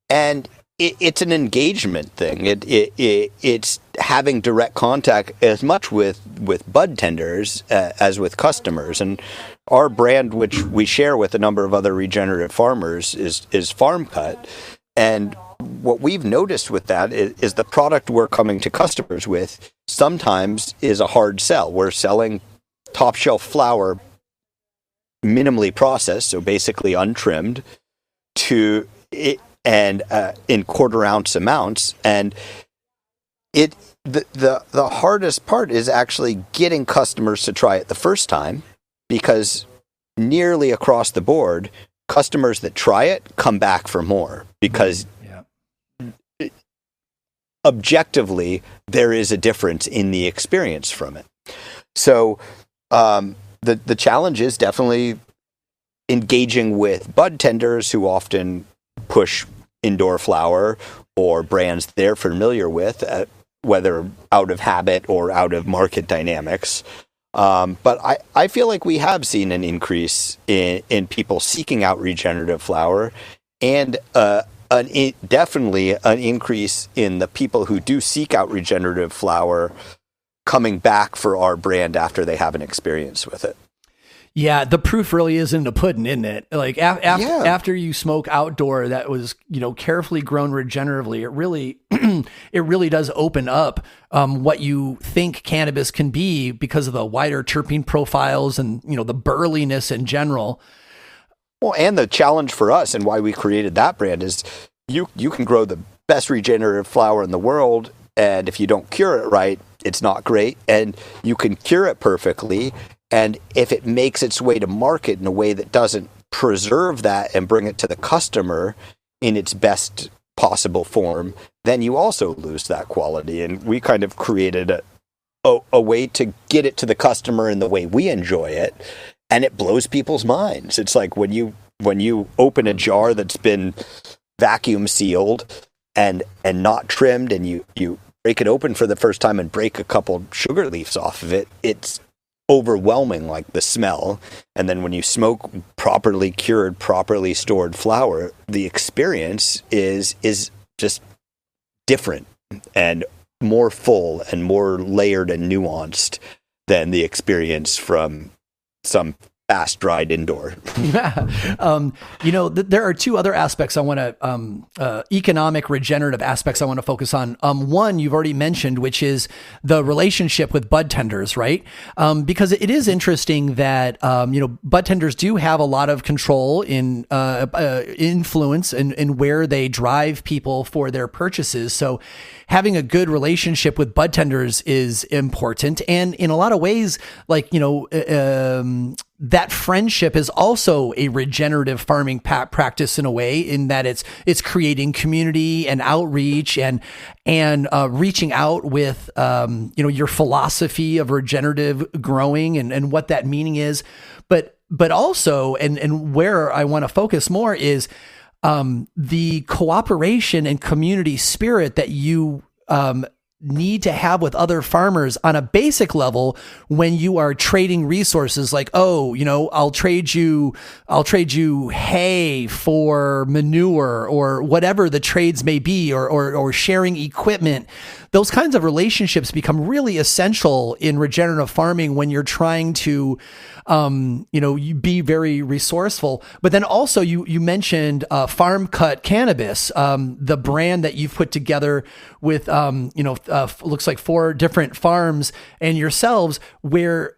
And it's an engagement thing. It's having direct contact as much with bud tenders as with customers. And our brand, which we share with a number of other regenerative farmers, is Farm Cut. And what we've noticed with that is the product we're coming to customers with sometimes is a hard sell. We're selling top shelf flower, minimally processed, so basically untrimmed, to it, and in quarter ounce amounts. And the hardest part is actually getting customers to try it the first time, because nearly across the board, customers that try it come back for more, because objectively there is a difference in the experience from it. So the challenge is definitely engaging with bud tenders who often push indoor flower or brands they're familiar with, whether out of habit or out of market dynamics. But I feel like we have seen an increase in people seeking out regenerative flower, and definitely an increase in the people who do seek out regenerative flower coming back for our brand after they have an experience with it. Yeah, the proof really is in the pudding, isn't it? Like after you smoke outdoor that was, carefully grown regeneratively, it really does open up what you think cannabis can be because of the wider terpene profiles and, the burliness in general. Well, and the challenge for us and why we created that brand is you can grow the best regenerative flower in the world, and if you don't cure it right, it's not great. And you can cure it perfectly, and if it makes its way to market in a way that doesn't preserve that and bring it to the customer in its best possible form, then you also lose that quality. And we kind of created a way to get it to the customer in the way we enjoy it, and it blows people's minds. It's like when you open a jar that's been vacuum sealed and not trimmed, and you break it open for the first time and break a couple sugar leaves off of it, it's overwhelming, like the smell. And then when you smoke properly cured, properly stored flower, the experience is just different and more full and more layered and nuanced than the experience from some fast dried indoor. There are two other aspects I want to, economic regenerative aspects I want to focus on. One you've already mentioned, which is the relationship with bud tenders, right? Because it is interesting that, bud tenders do have a lot of control in, influence in where they drive people for their purchases. So having a good relationship with bud tenders is important. And in a lot of ways, that friendship is also a regenerative farming practice in a way, in that it's creating community and outreach and reaching out with, your philosophy of regenerative growing and what that meaning is. But also, and where I want to focus more is, the cooperation and community spirit that you need to have with other farmers on a basic level when you are trading resources, like, I'll trade you hay for manure, or whatever the trades may be, or sharing equipment. Those kinds of relationships become really essential in regenerative farming when you're trying to, you be very resourceful. But then also you mentioned Farm Cut Cannabis, the brand that you've put together with, looks like 4 different farms and yourselves, where,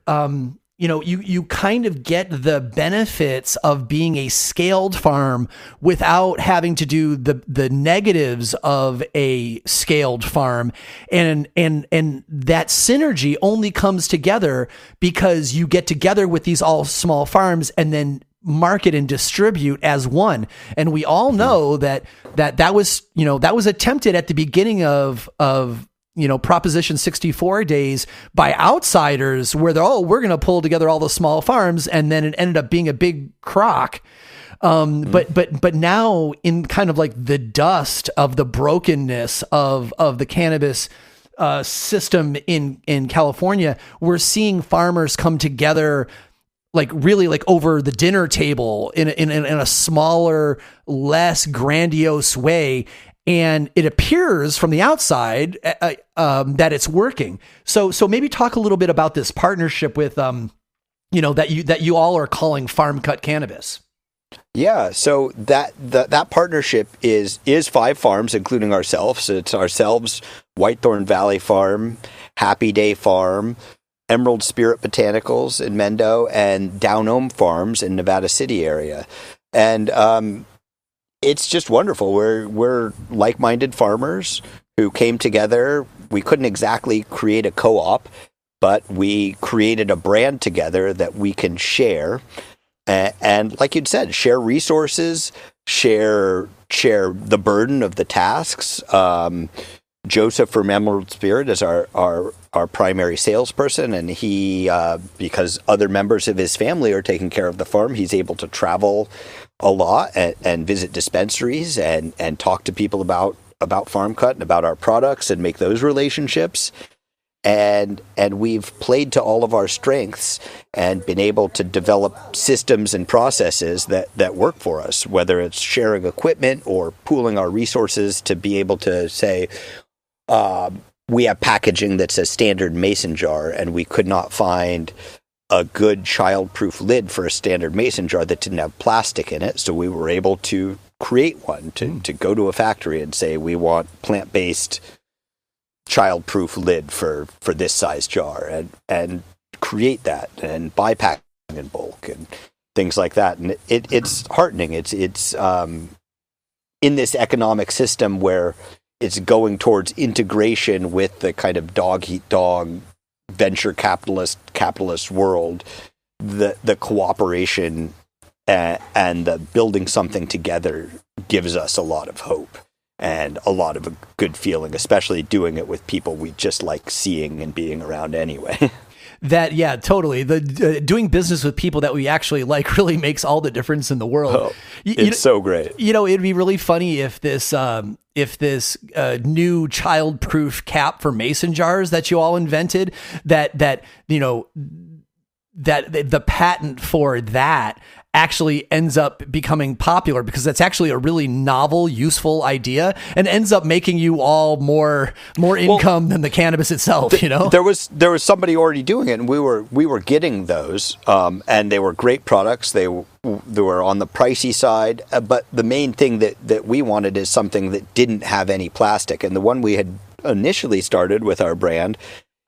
you kind of get the benefits of being a scaled farm without having to do the negatives of a scaled farm. And that synergy only comes together because you get together with these all small farms and then market and distribute as one. And we all know that was attempted at the beginning of Proposition 64 days by outsiders, where we're going to pull together all the small farms, and then it ended up being a big crock. But now, in kind of like the dust of the brokenness of the cannabis system in California, we're seeing farmers come together, like really like over the dinner table in a smaller, less grandiose way. and it appears from the outside that it's working. So maybe talk a little bit about this partnership with, that you all are calling Farm Cut Cannabis. Yeah, so that partnership is 5 farms, including ourselves. It's ourselves, Whitethorn Valley Farm, Happy Day Farm, Emerald Spirit Botanicals in Mendo, and Downhome Farms in Nevada City area. And it's just wonderful. We're like-minded farmers who came together. We couldn't exactly create a co-op, but we created a brand together that we can share. And like you'd said, share resources, share the burden of the tasks. Joseph from Emerald Spirit is our primary salesperson, and he, because other members of his family are taking care of the farm, he's able to travel a lot and visit dispensaries and talk to people about Farm Cut and about our products and make those relationships. And we've played to all of our strengths and been able to develop systems and processes that work for us, whether it's sharing equipment or pooling our resources to be able to say, we have packaging that's a standard mason jar, and we could not find a good child-proof lid for a standard mason jar that didn't have plastic in it. So we were able to create one, to go to a factory and say, we want plant-based child-proof lid for this size jar, and create that and buy packaging in bulk and things like that. And it's heartening. It's in this economic system where it's going towards integration with the kind of dog eat dog venture capitalist world. The cooperation and the building something together gives us a lot of hope and a lot of a good feeling, especially doing it with people we just like seeing and being around anyway. Yeah, totally. The doing business with people that we actually like really makes all the difference in the world. Oh, it's so great. It'd be really funny if this new child-proof cap for mason jars that you all invented, that the patent for that actually ends up becoming popular, because that's actually a really novel, useful idea, and ends up making you all more income than the cannabis itself. There was somebody already doing it, and we were getting those, and they were great products. They were on the pricey side, but the main thing that we wanted is something that didn't have any plastic. And the one we had initially started with our brand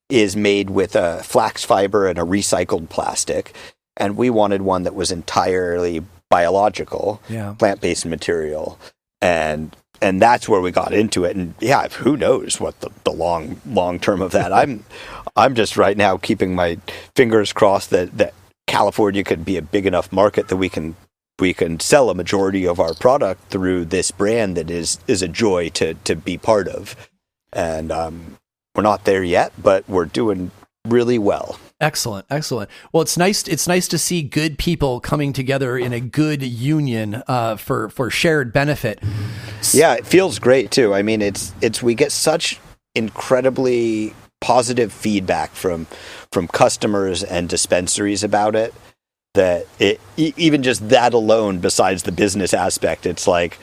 is made with a flax fiber and a recycled plastic. And we wanted one that was entirely biological, plant-based material. And that's where we got into it. And yeah, who knows what the long term of that. I'm just right now keeping my fingers crossed that California could be a big enough market that we can sell a majority of our product through this brand that is a joy to be part of. And we're not there yet, but we're doing really well. Excellent. Well, it's nice to see good people coming together in a good union for shared benefit. Yeah, it feels great too. I mean, we get such incredibly positive feedback from customers and dispensaries about it, that even just that alone, besides the business aspect, it's like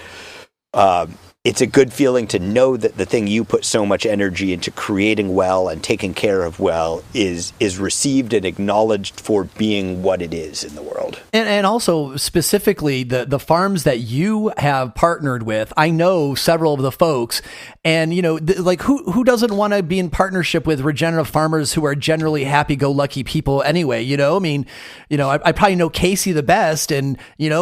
it's a good feeling to know that the thing you put so much energy into creating well and taking care of well is received and acknowledged for being what it is in the world. And also specifically the farms that you have partnered with, I know several of the folks, and like who doesn't want to be in partnership with regenerative farmers who are generally happy-go-lucky people anyway? I probably know Casey the best, and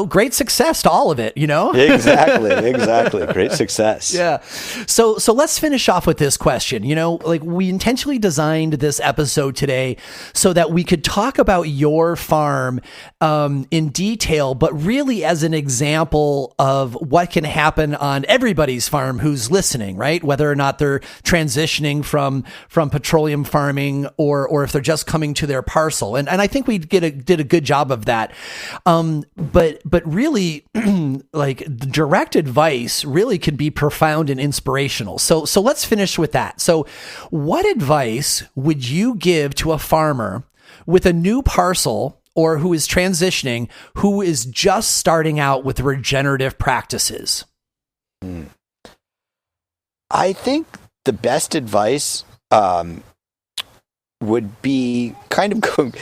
great success to all of it. Exactly. Great success. Yeah. So let's finish off with this question. Like, we intentionally designed this episode today so that we could talk about your farm in detail, but really as an example of what can happen on everybody's farm who's listening, right? Whether or not they're transitioning from petroleum farming or if they're just coming to their parcel. And I think we did a good job of that. But really, like, direct advice really can be profound and inspirational. So let's finish with that. So what advice would you give to a farmer with a new parcel or who is transitioning, who is just starting out with regenerative practices? I think the best advice would be kind of going,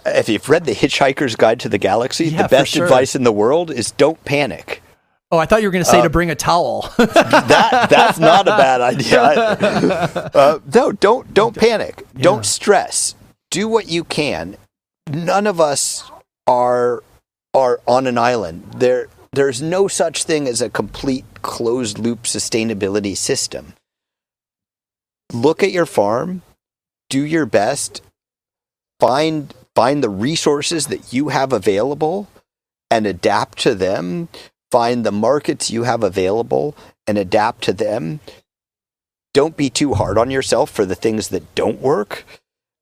if you've read The Hitchhiker's Guide to the Galaxy, the best advice in the world is don't panic. Oh, I thought you were going to say to bring a towel. That's not a bad idea. No, don't panic. Yeah. Don't stress. Do what you can. None of us are on an island. There's no such thing as a complete closed loop sustainability system. Look at your farm. Do your best, find the resources that you have available and adapt to them. Find the markets you have available and adapt to them. Don't be too hard on yourself for the things that don't work,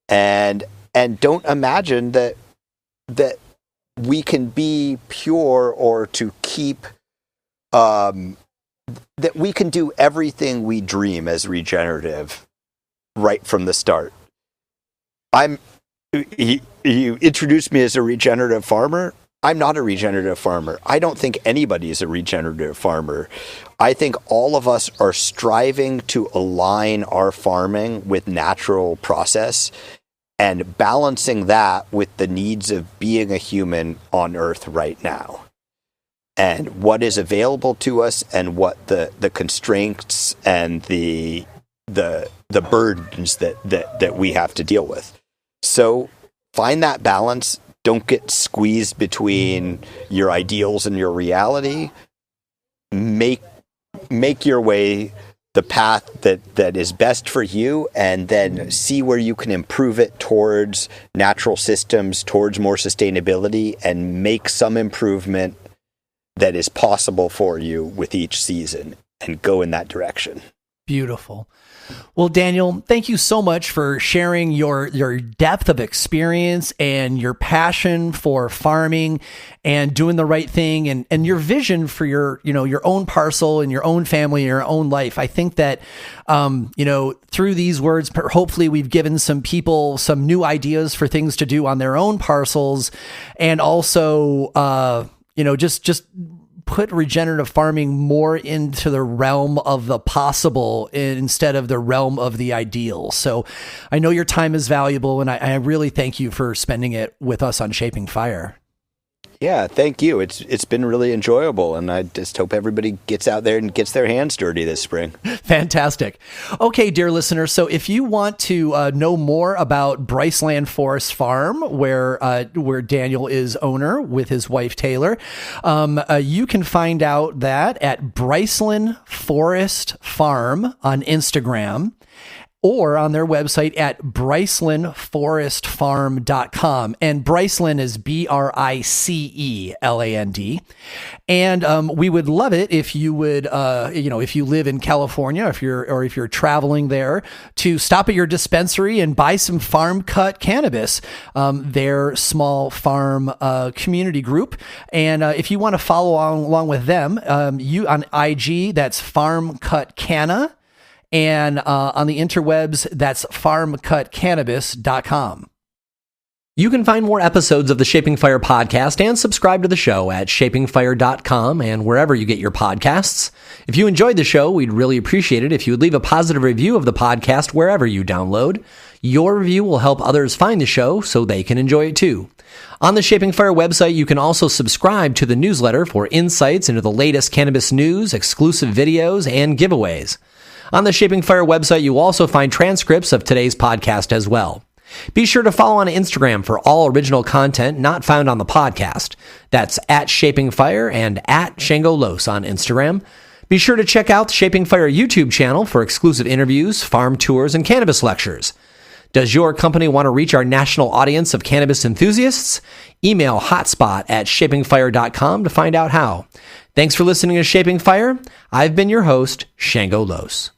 and don't imagine that we can be pure or to keep that we can do everything we dream as regenerative right from the start. You introduced me as a regenerative farmer. I'm not a regenerative farmer. I don't think anybody is a regenerative farmer. I think all of us are striving to align our farming with natural process and balancing that with the needs of being a human on Earth right now. And what is available to us and what the constraints and the burdens that we have to deal with. So find that balance. Don't get squeezed between your ideals and your reality. Make your way the path that is best for you, and then see where you can improve it towards natural systems, towards more sustainability, and make some improvement that is possible for you with each season, and go in that direction. Beautiful. Well, Daniel, thank you so much for sharing your depth of experience and your passion for farming and doing the right thing, and your vision for your own parcel and your own family and your own life. I think that, through these words, hopefully we've given some people some new ideas for things to do on their own parcels, and also, just put regenerative farming more into the realm of the possible instead of the realm of the ideal. So I know your time is valuable, and I really thank you for spending it with us on Shaping Fire. Yeah, thank you. It's been really enjoyable, and I just hope everybody gets out there and gets their hands dirty this spring. Fantastic. Okay, dear listeners, so if you want to know more about Bryceland Forest Farm, where Daniel is owner with his wife Taylor, you can find out that at Bryceland Forest Farm on Instagram, or on their website at brycelandforestfarm.com. And Bryceland is Briceland. And we would love it if you would, if you live in California, if you're traveling there, to stop at your dispensary and buy some farm cut cannabis, their small farm community group. And if you want to follow along with them, you on IG, that's Farm Cut Canna. And on the interwebs, that's farmcutcannabis.com. You can find more episodes of the Shaping Fire podcast and subscribe to the show at shapingfire.com and wherever you get your podcasts. If you enjoyed the show, we'd really appreciate it if you would leave a positive review of the podcast wherever you download. Your review will help others find the show so they can enjoy it too. On the Shaping Fire website, you can also subscribe to the newsletter for insights into the latest cannabis news, exclusive videos, and giveaways. On the Shaping Fire website, you will also find transcripts of today's podcast as well. Be sure to follow on Instagram for all original content not found on the podcast. That's at Shaping Fire and at Shango Los on Instagram. Be sure to check out the Shaping Fire YouTube channel for exclusive interviews, farm tours, and cannabis lectures. Does your company want to reach our national audience of cannabis enthusiasts? Email hotspot@shapingfire.com to find out how. Thanks for listening to Shaping Fire. I've been your host, Shango Los.